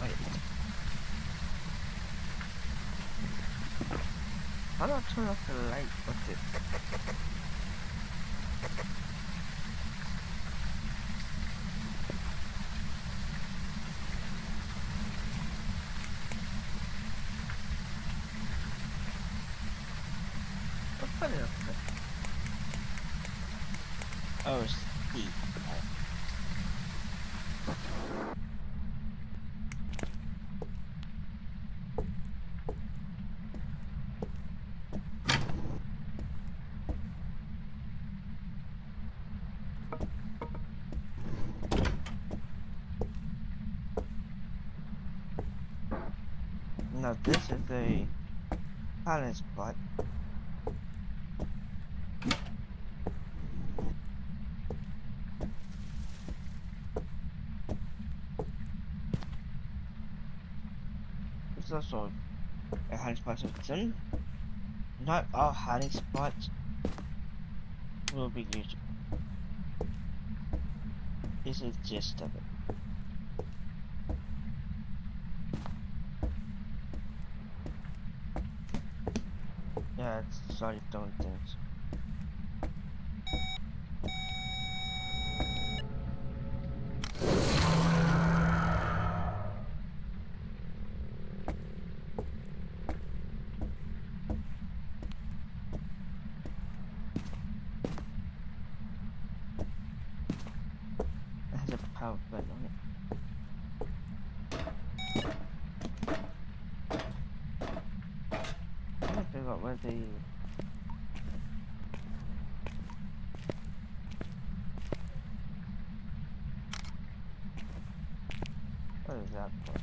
Wait. How do I turn off the light with it? I'll put it up there. Oh, Steve. Now this is a hiding spot. This is also a hiding spot system. Not all hiding spots will be used. This is the gist of it. Yeah, it's started throwing things. It has a power button on it. out where they... What is that for?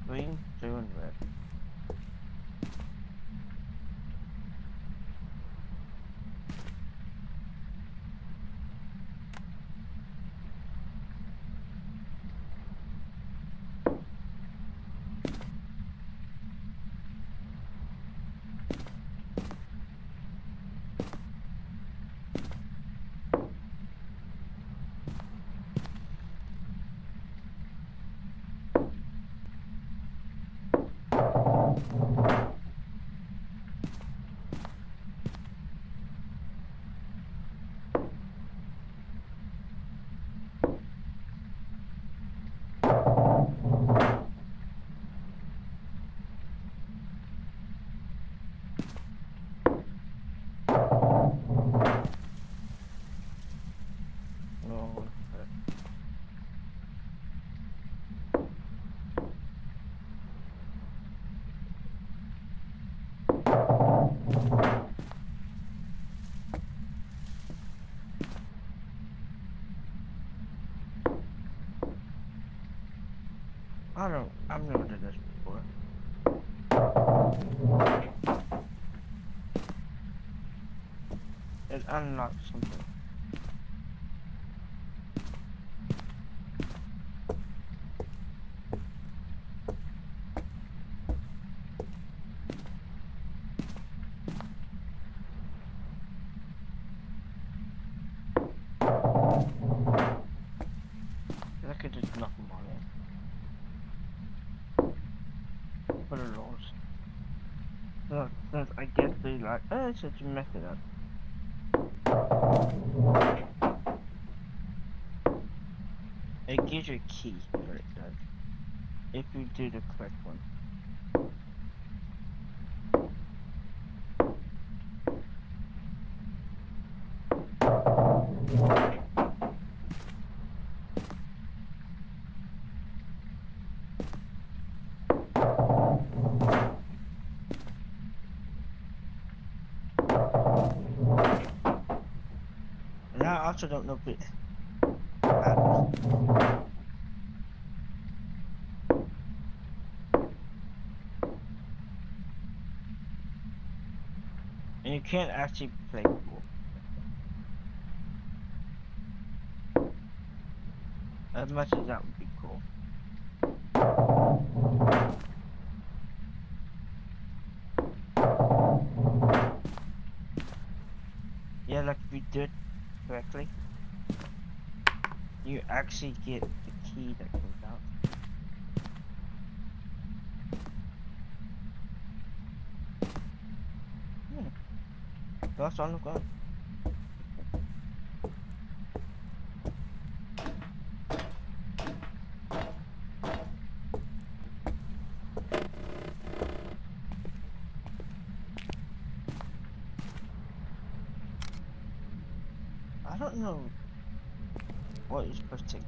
Green, blue, and red. Oh, I've never done this before. It unlocks something. I could just knock them all in. What are those? I guess they like, oh, it's such a mess it up. It gives you a key, what it does. If you do the correct one. And I also don't know if it matters. And you can't actually play pool. As much as that would be cool. Yeah, like if you do it correctly, you actually get the key that comes out. That's on the ground. I don't know what you're supposed to.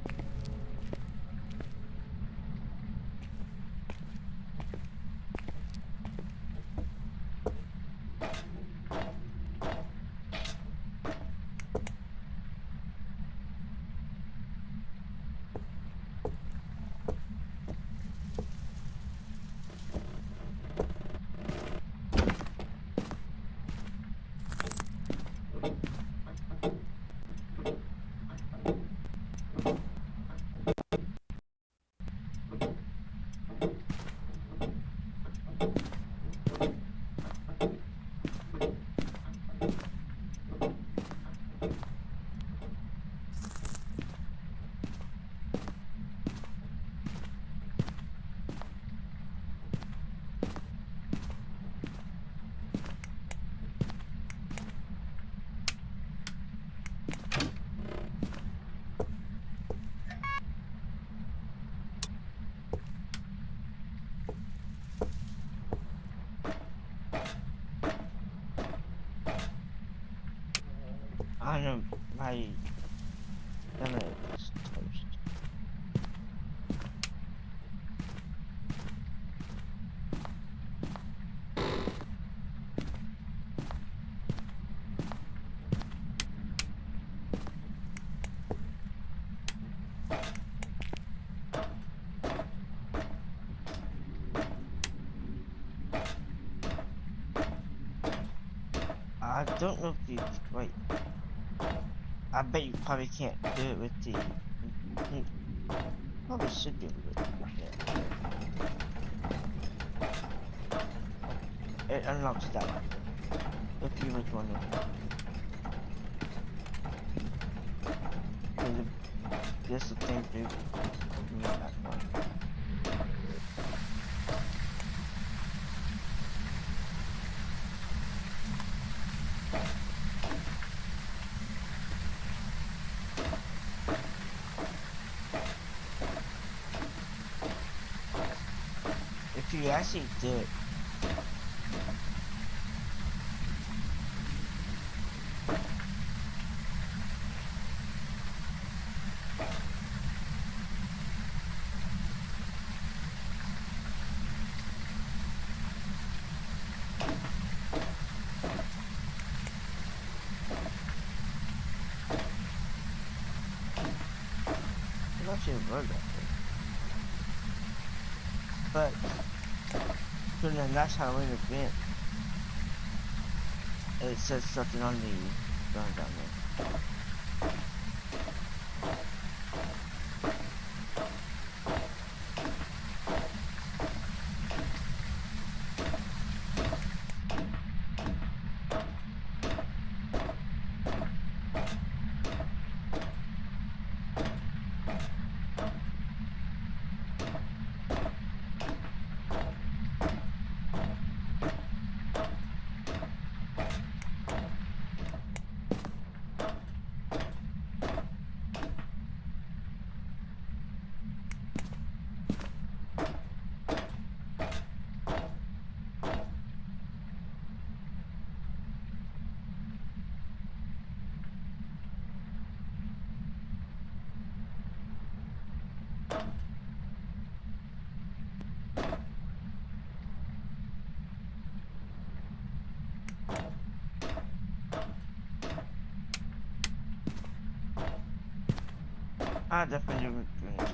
my internet is toast. I don't know if you wait. I bet you probably can't do it with the. Probably should be able to do it with that. It unlocks that one. If you was wondering. Just the thing to do. That one. If you actually do it. I'm not sure word that thing. But during the last Halloween event, it says something on the gun down there. I definitely would do it.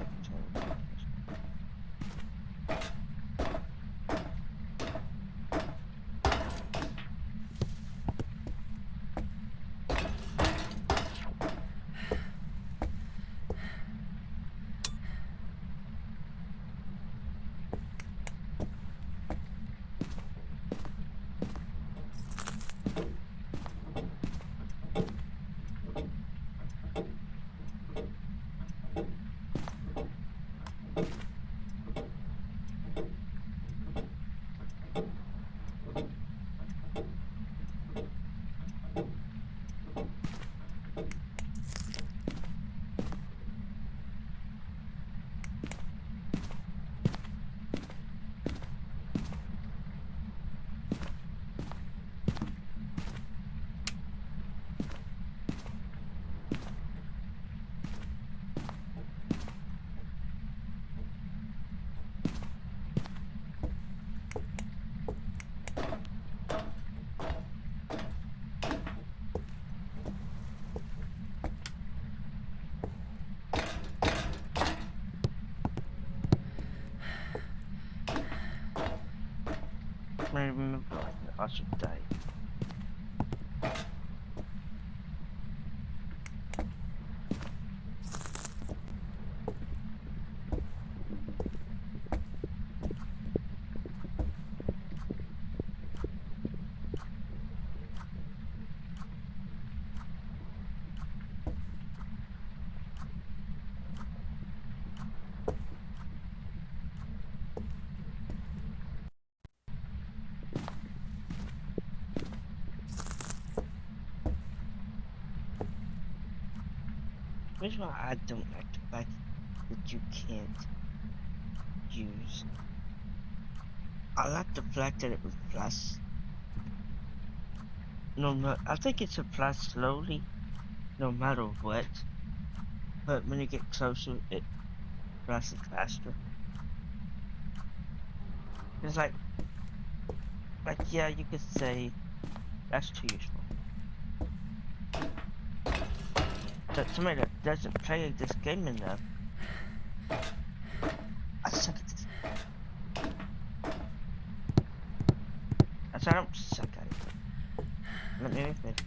Maybe I should die. Here's why I don't like the fact that you can't use. I like the fact that it would flash. No, I think it's a flash slowly no matter what. But when you get closer, it runs faster. It's like yeah, you could say that's too useful. But somebody that doesn't play this game enough, I suck at this. I don't suck at it. Let me finish.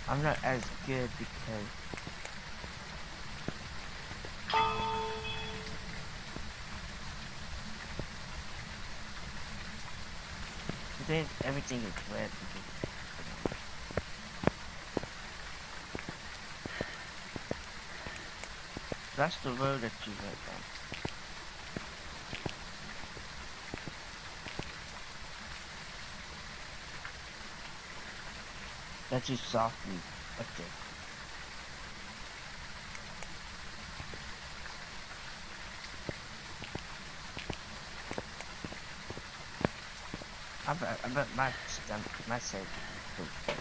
I'm not as good because then everything is red because that's the road that you went on. That you softened up there. I bet my stomach, my side feels fresh.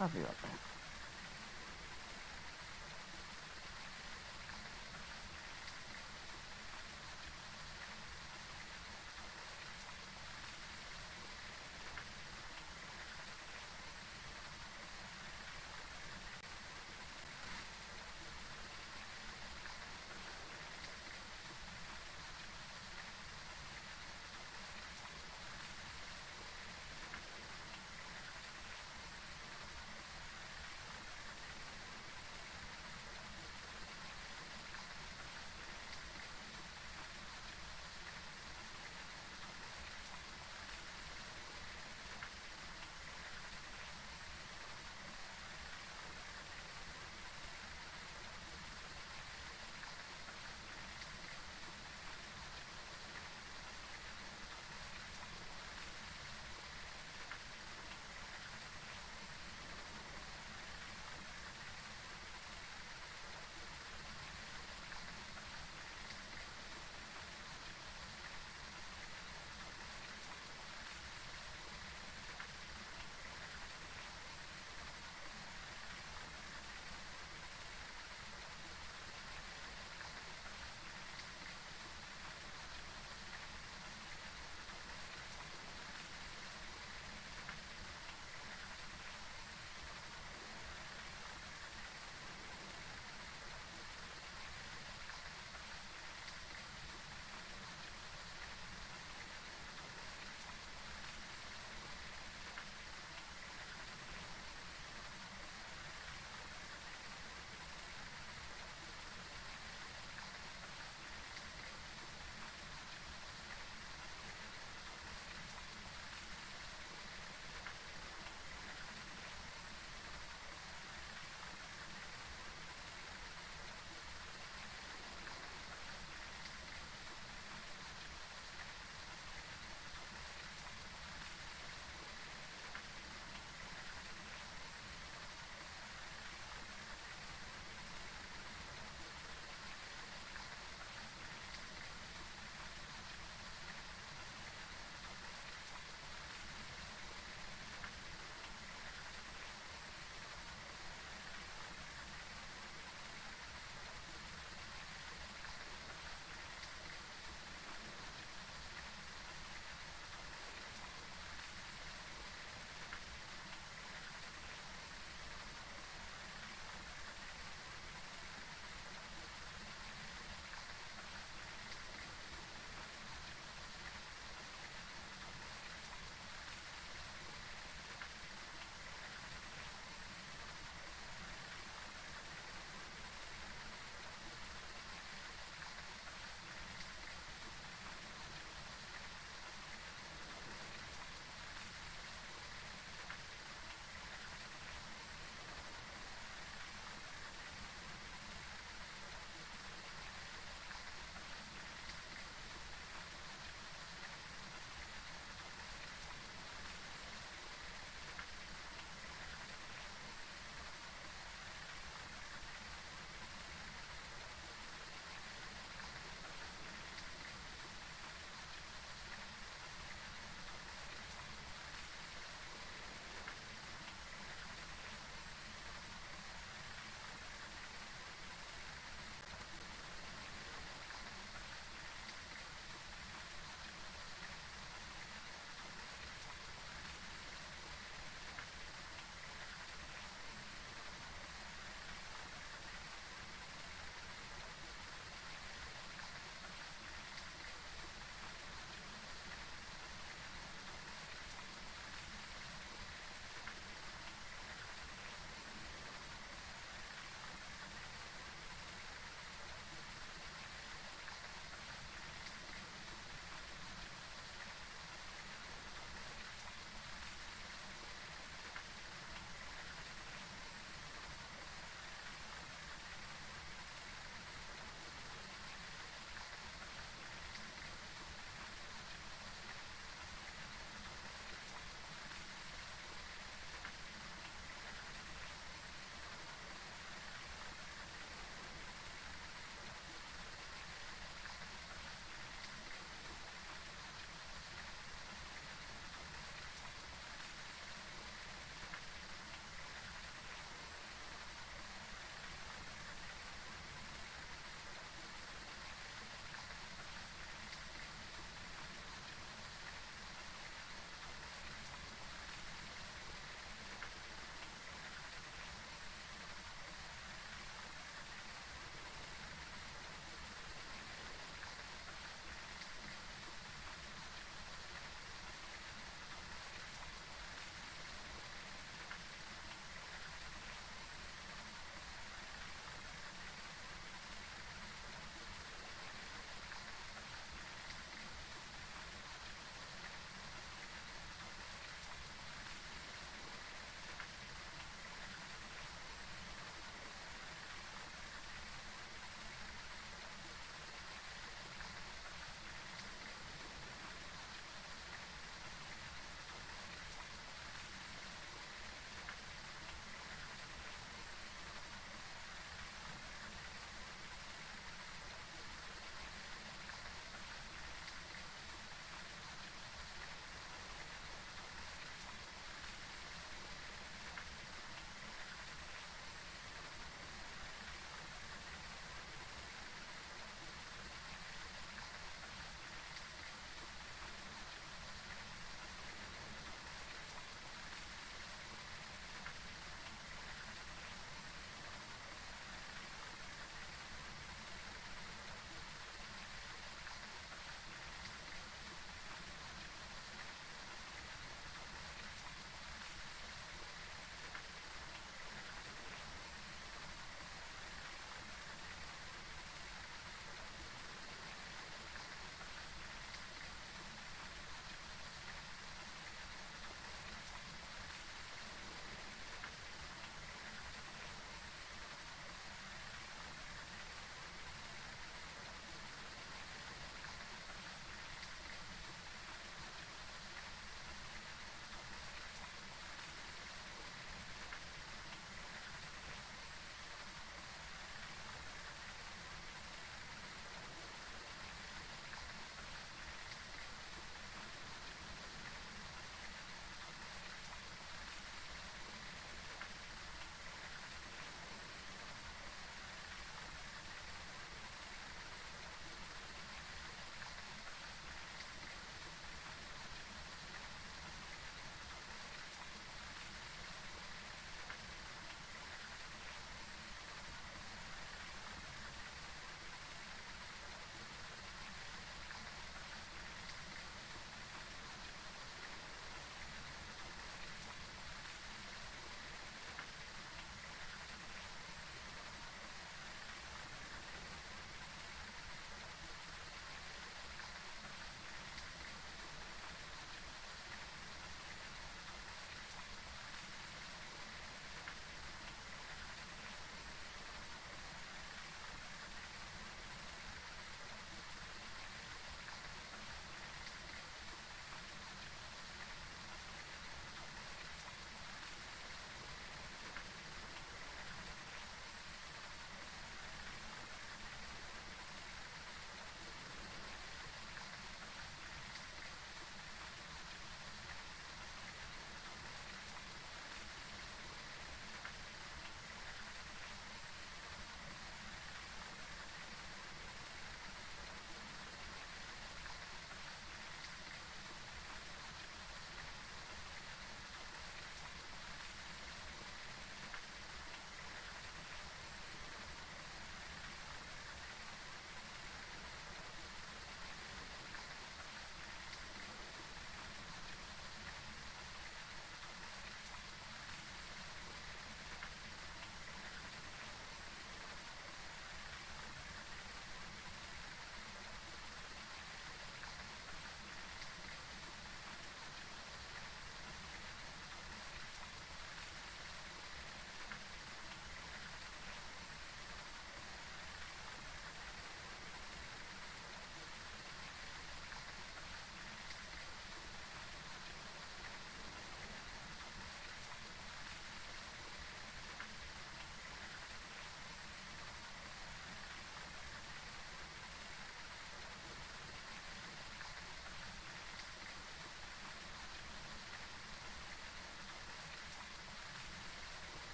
I'll be right back.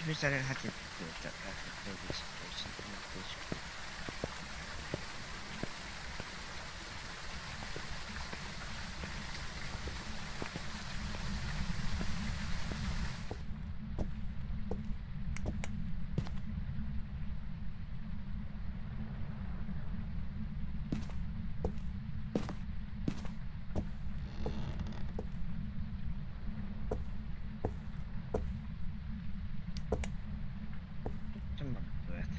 wish I didn't have to do that after previous situation like this. Come on, breath.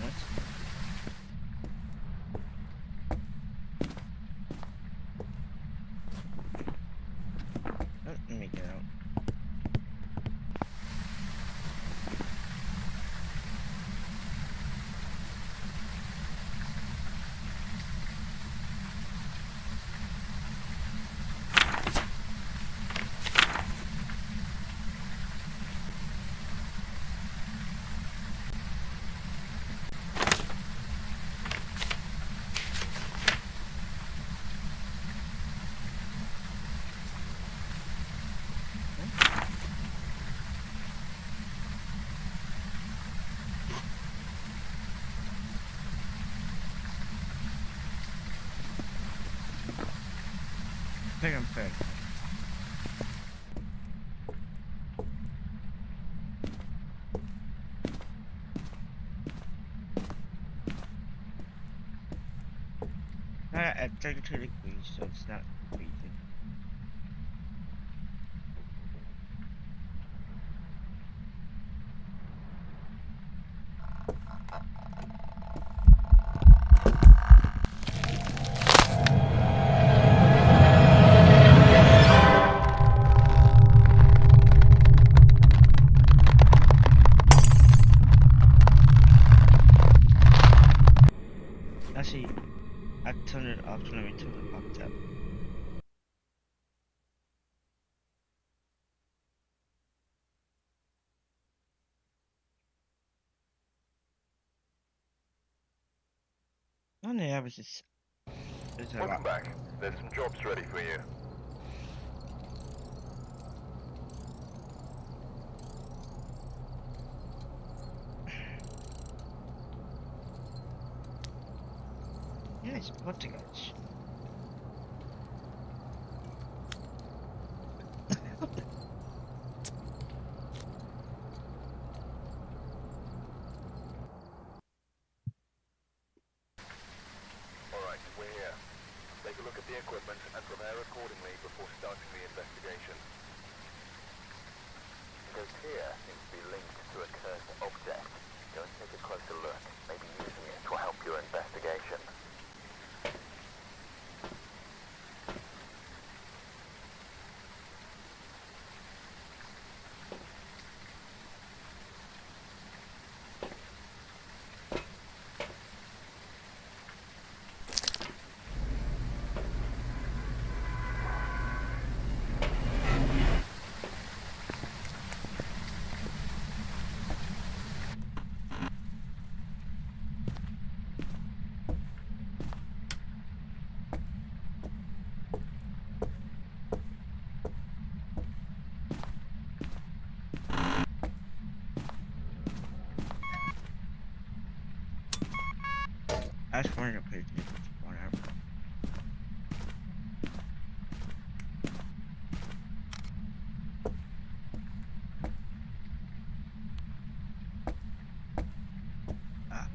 What? Let me get out. I think I'm fair. At 32 degrees, so it's not freezing. Actually, I turned it off, so let me turn it off up. On the average, it's a Welcome lot. back. There's some jobs ready for you. Yeah, it's Portuguese. Alright, we're here. Take a look at the equipment and prepare accordingly before starting the investigation. The ghost here seems to be linked to a cursed object. Go and take a closer look. Maybe using it will help your investigation. I was wondering if it's whatever. Ah.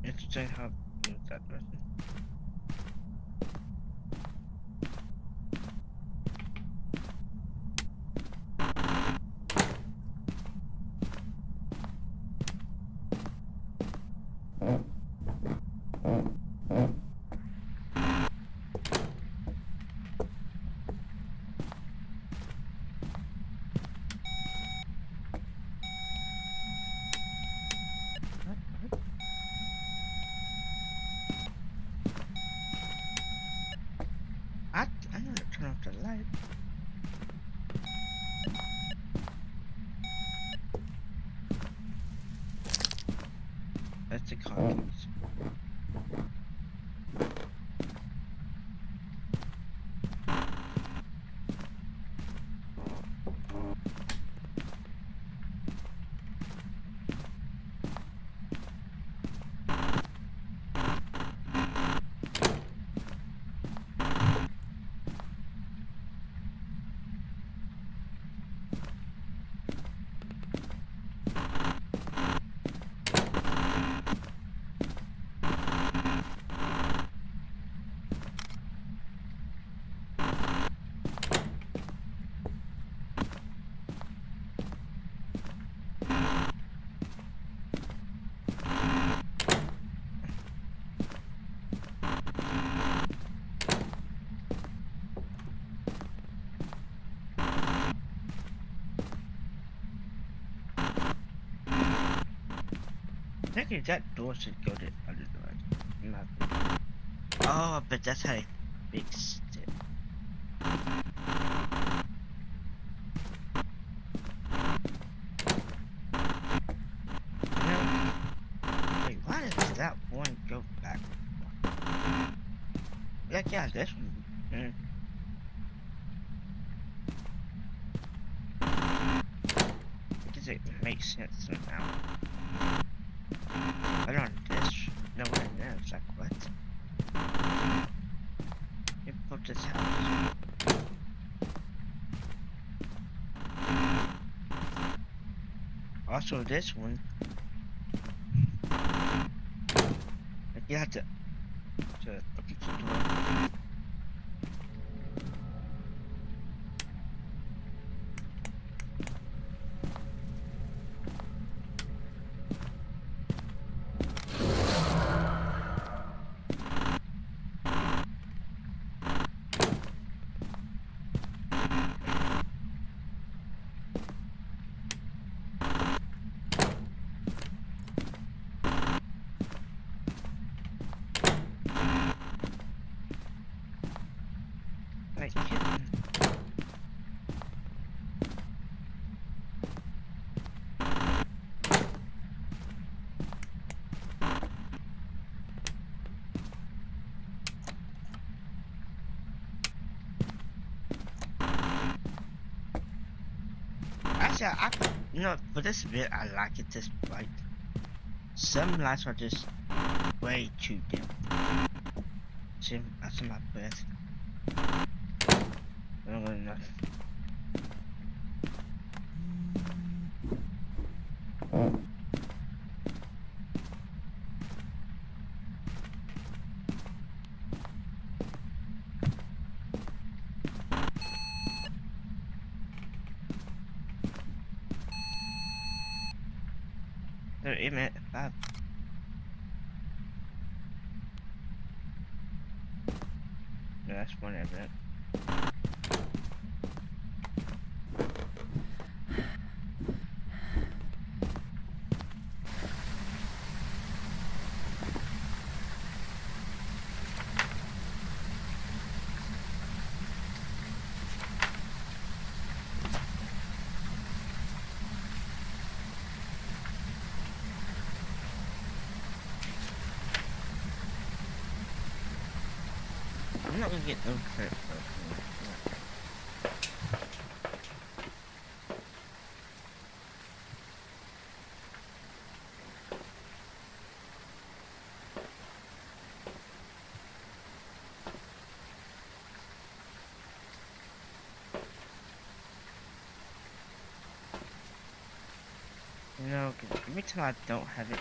Interesting how Maybe that door should go the other direction. Oh, but that's how they fixed it. No. Wait, why does that one go back? Like, yeah, this one. Because it makes sense somehow. But on this, no one there. It's like, what? You put this house. Also, this one. Like, you have to open the door. Like, kidding. Actually, you know, for this bit, I like it this bright. Some lights are just way too dim. That's my best. I don't really know. Wait a minute, 5. No, that's one evident. I'm not gonna get no credit for it. You know, 'cause every time I don't have it,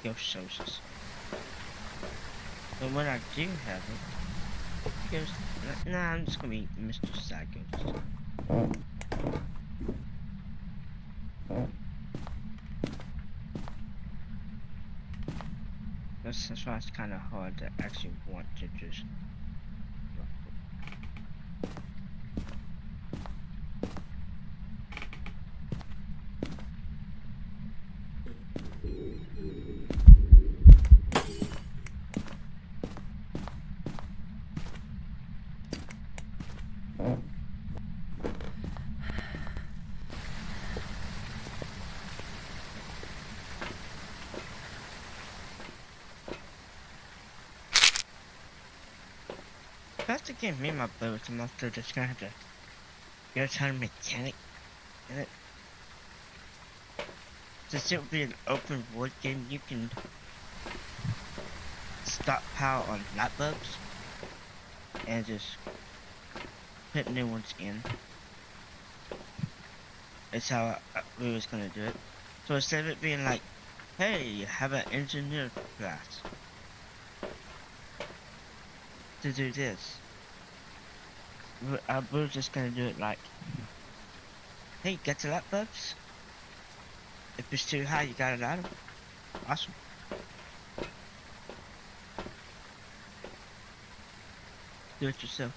Ghost shows us. But when I do have it, Ghost, nah, I'm just gonna be Mr. Sad Ghost. That's why it's kind of hard to actually want to just. That's the game me and my brother with the monster just gonna have to go to a mechanic in it. Since it would be an open world game, you can stop power on light bulbs and just put new ones in. That's how we was gonna do it. So instead of it being like, hey, you have an engineer class to do this, we're just gonna do it like, hey, get the light bulbs. If it's too high, you got it out of it. Awesome. Do it yourself.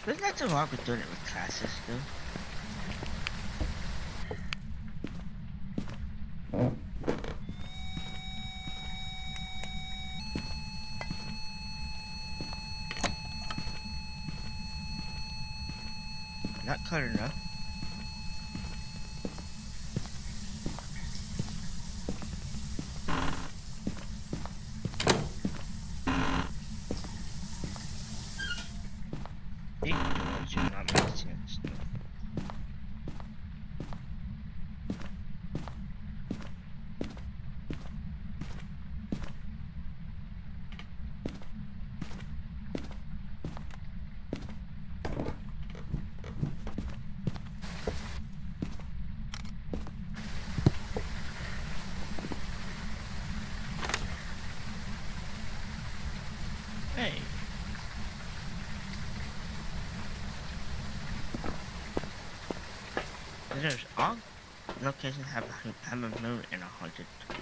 There's nothing wrong with doing it with classes, though. not cut enough. These doors do not make sense. Hey. There's all locations have a moon and a haunted tomb.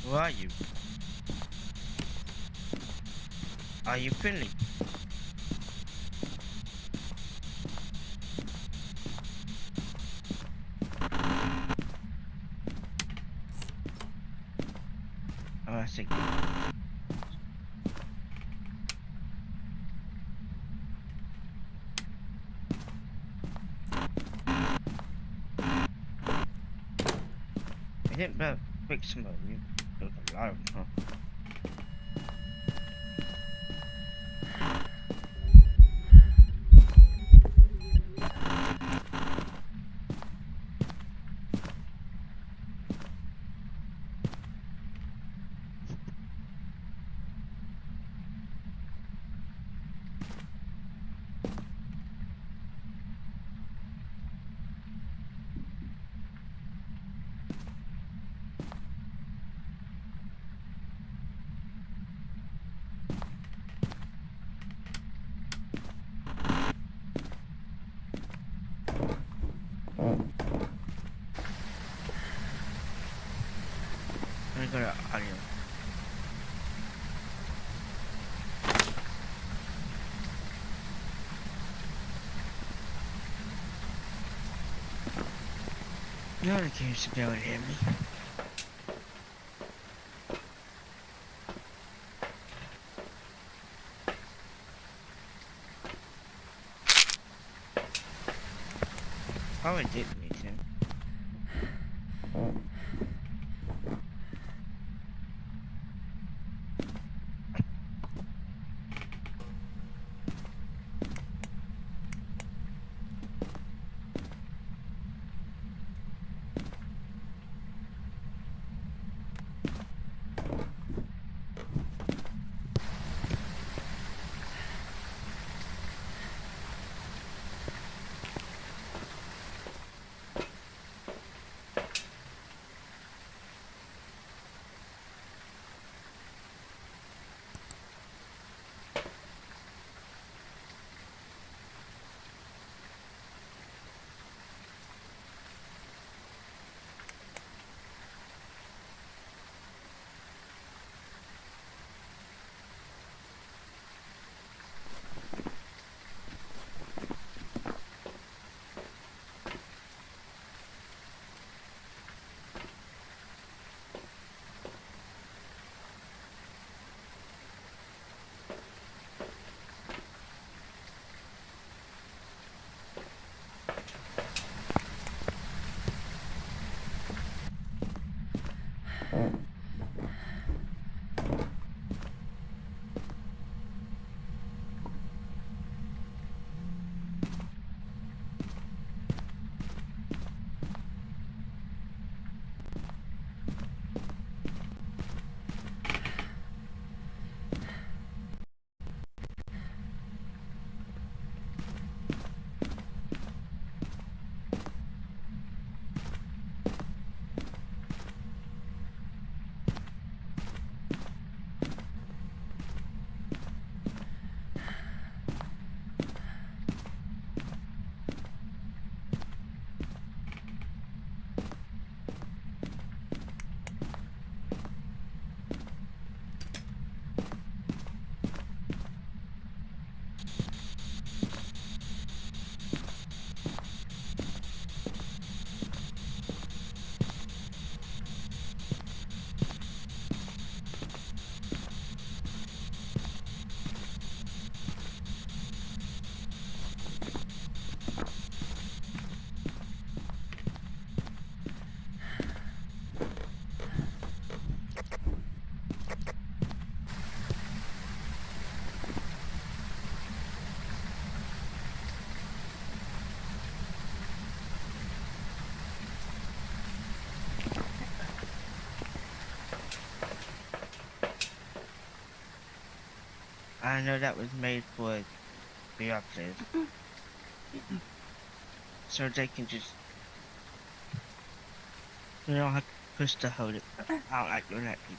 Who are you? Are you friendly? Oh, I see. I didn't better fix some of you. There's a lot of them, huh? Let me go to audio. No one cares to be able to hear me. Probably didn't need to. I know that was made for VR players, so they can just they don't have to push to hold it out like your laptop.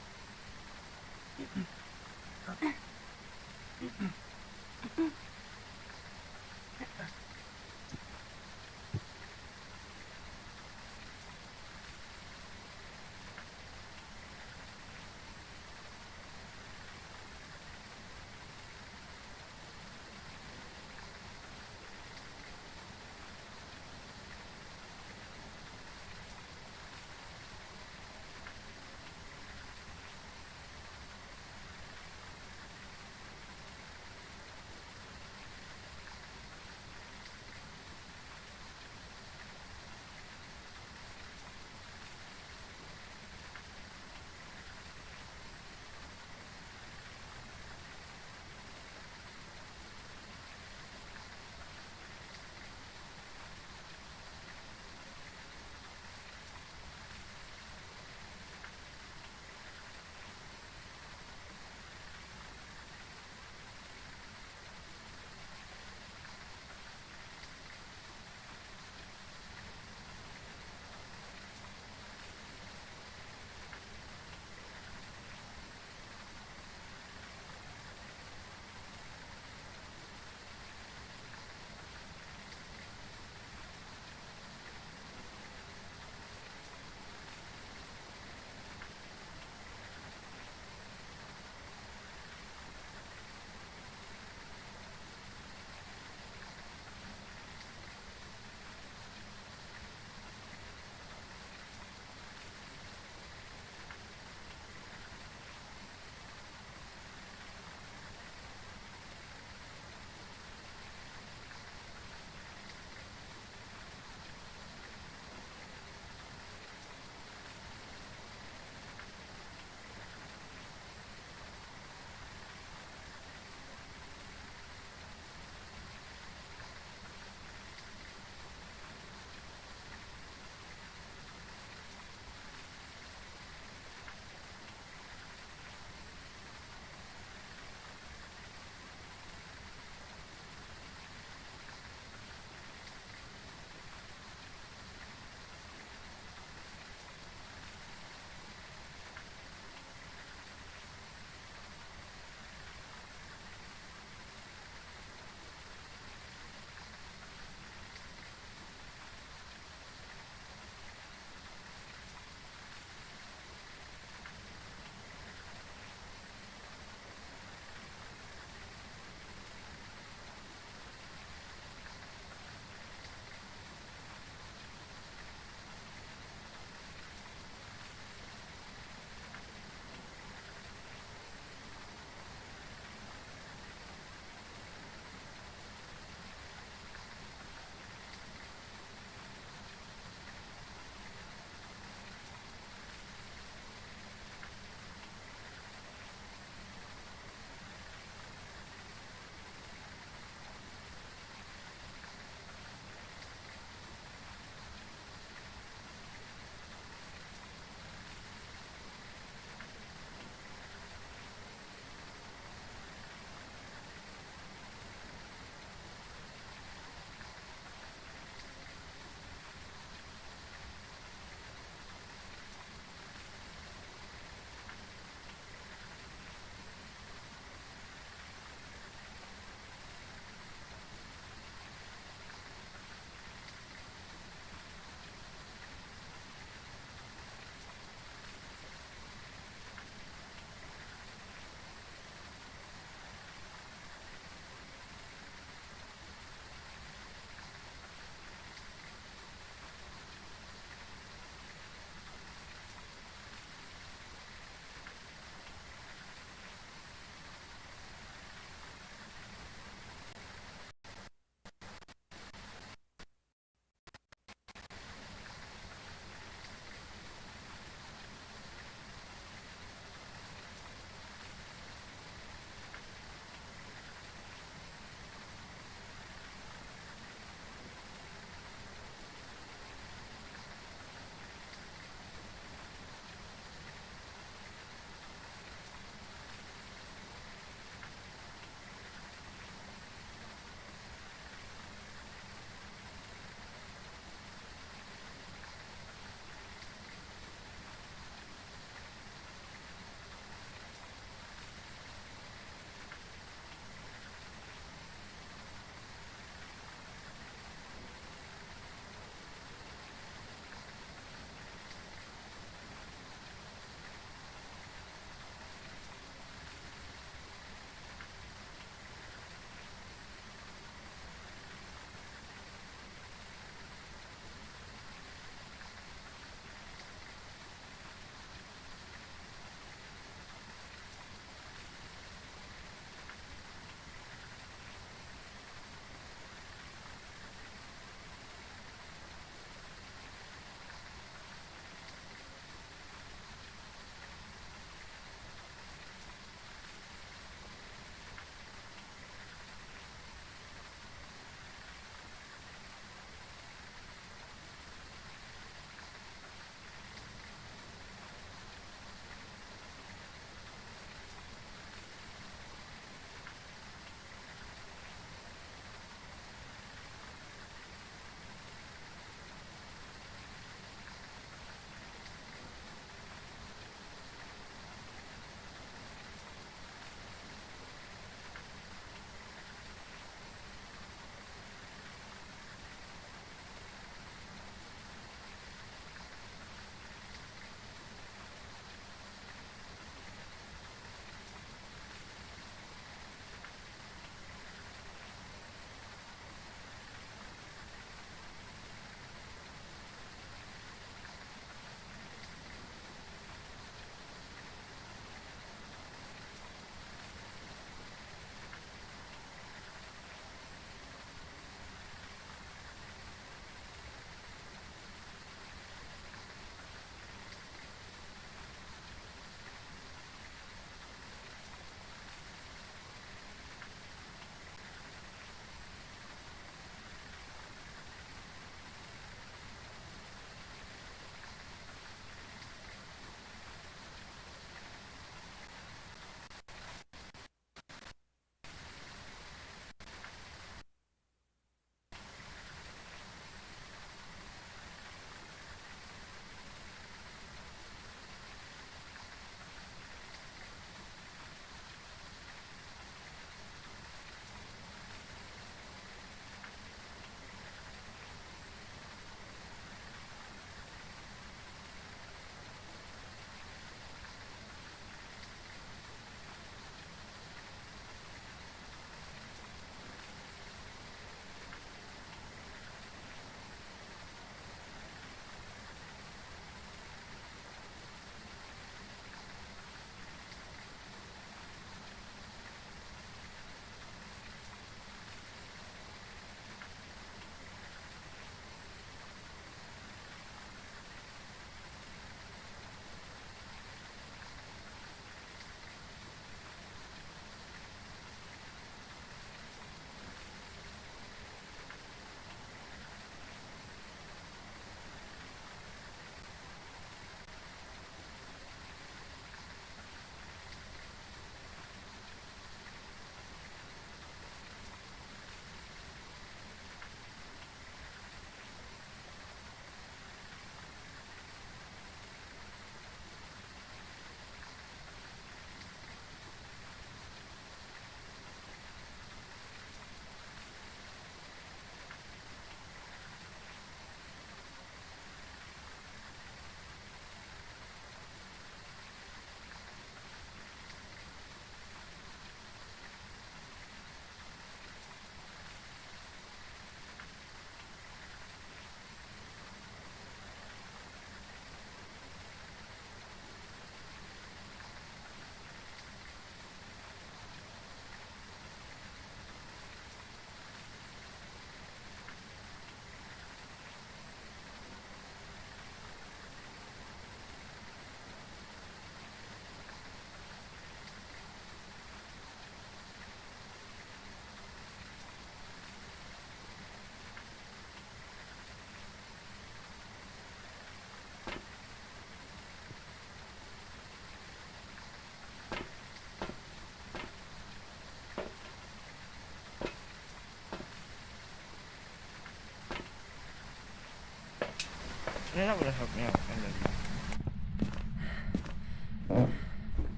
Yeah, that would have helped me out. And then,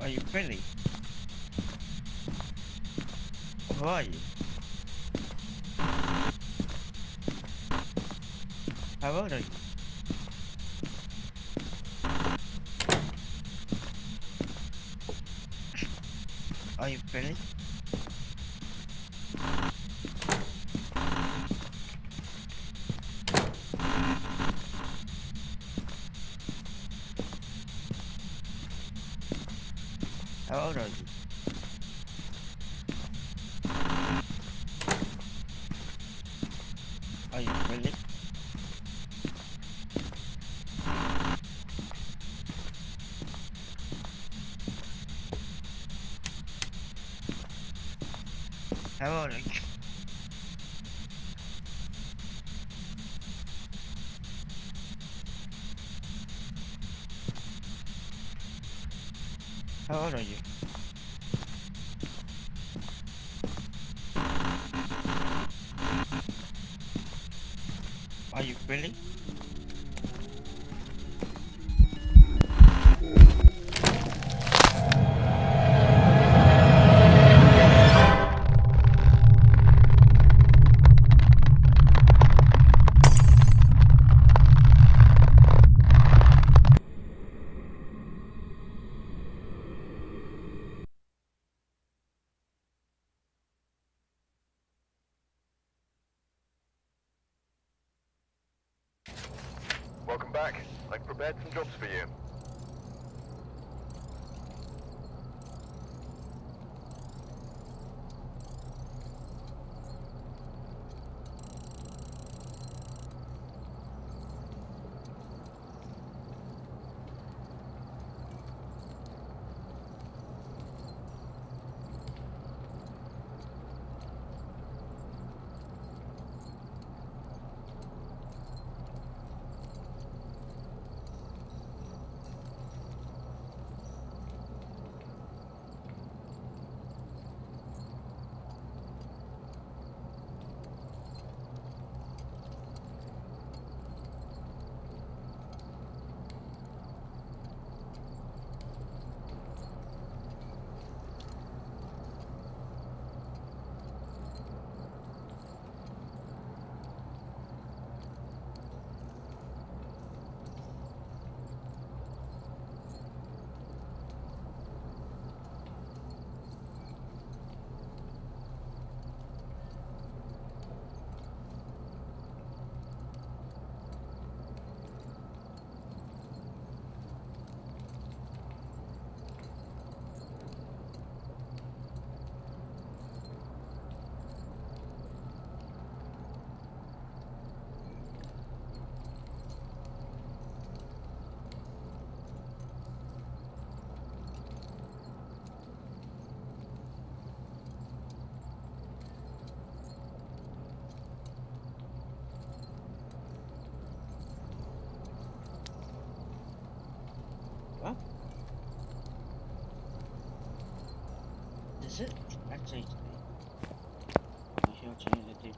are you friendly? Who are you? How old are you? Are you friendly? How old are you? Are you friendly? How old are you? How old are you? Are you friendly? Welcome back. I've prepared some jobs for you. What? Is it? Actually, we shall change the date.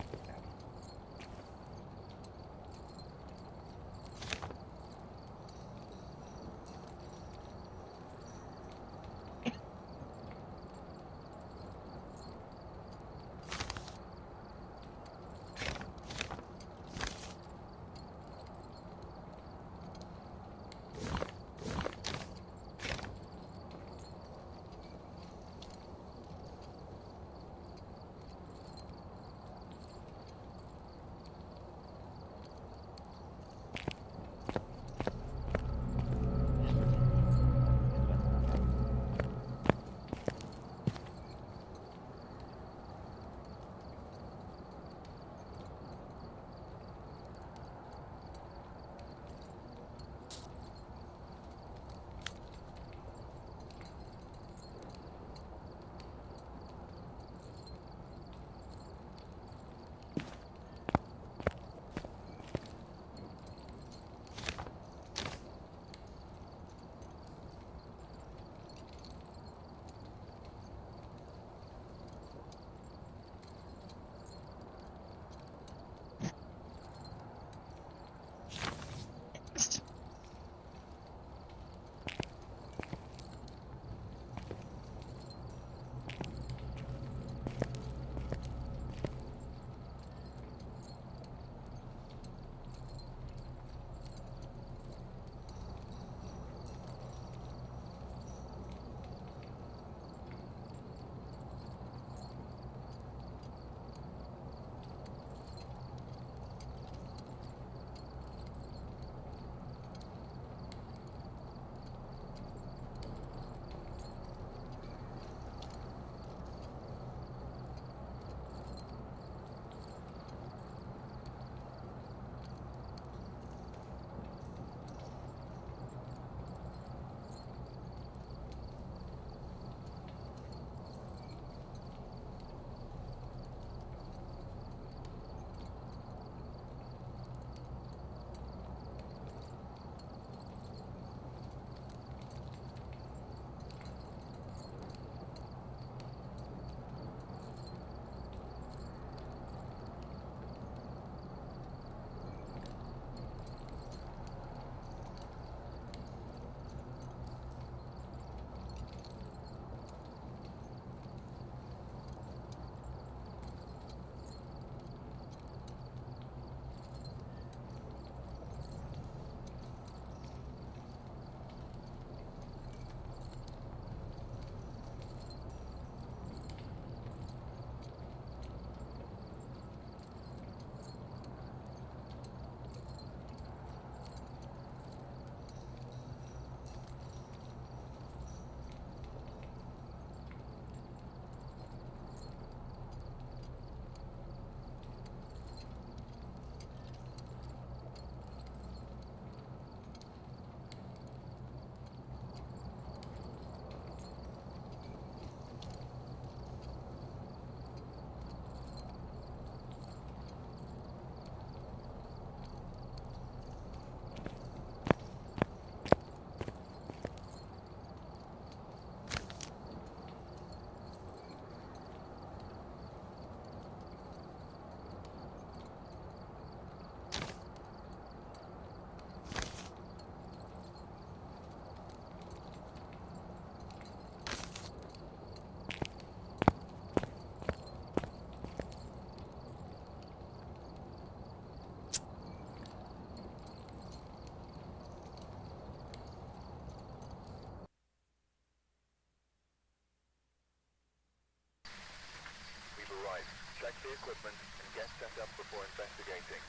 Check the equipment and get set up before investigating.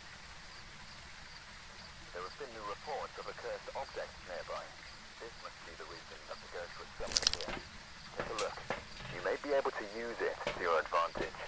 There have been new reports of a cursed object nearby. This must be the reason that the ghost was summoned here. Take a look. You may be able to use it to your advantage.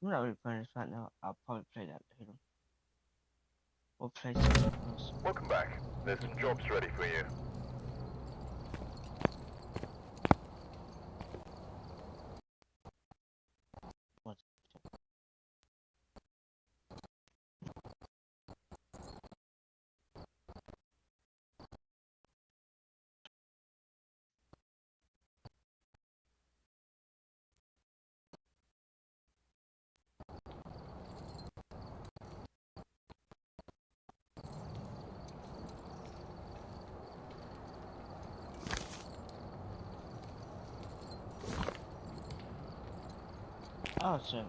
I'm not really playing this right now. I'll probably play that later. We'll play something else. Welcome back. There's some jobs ready for you. What? Oh, so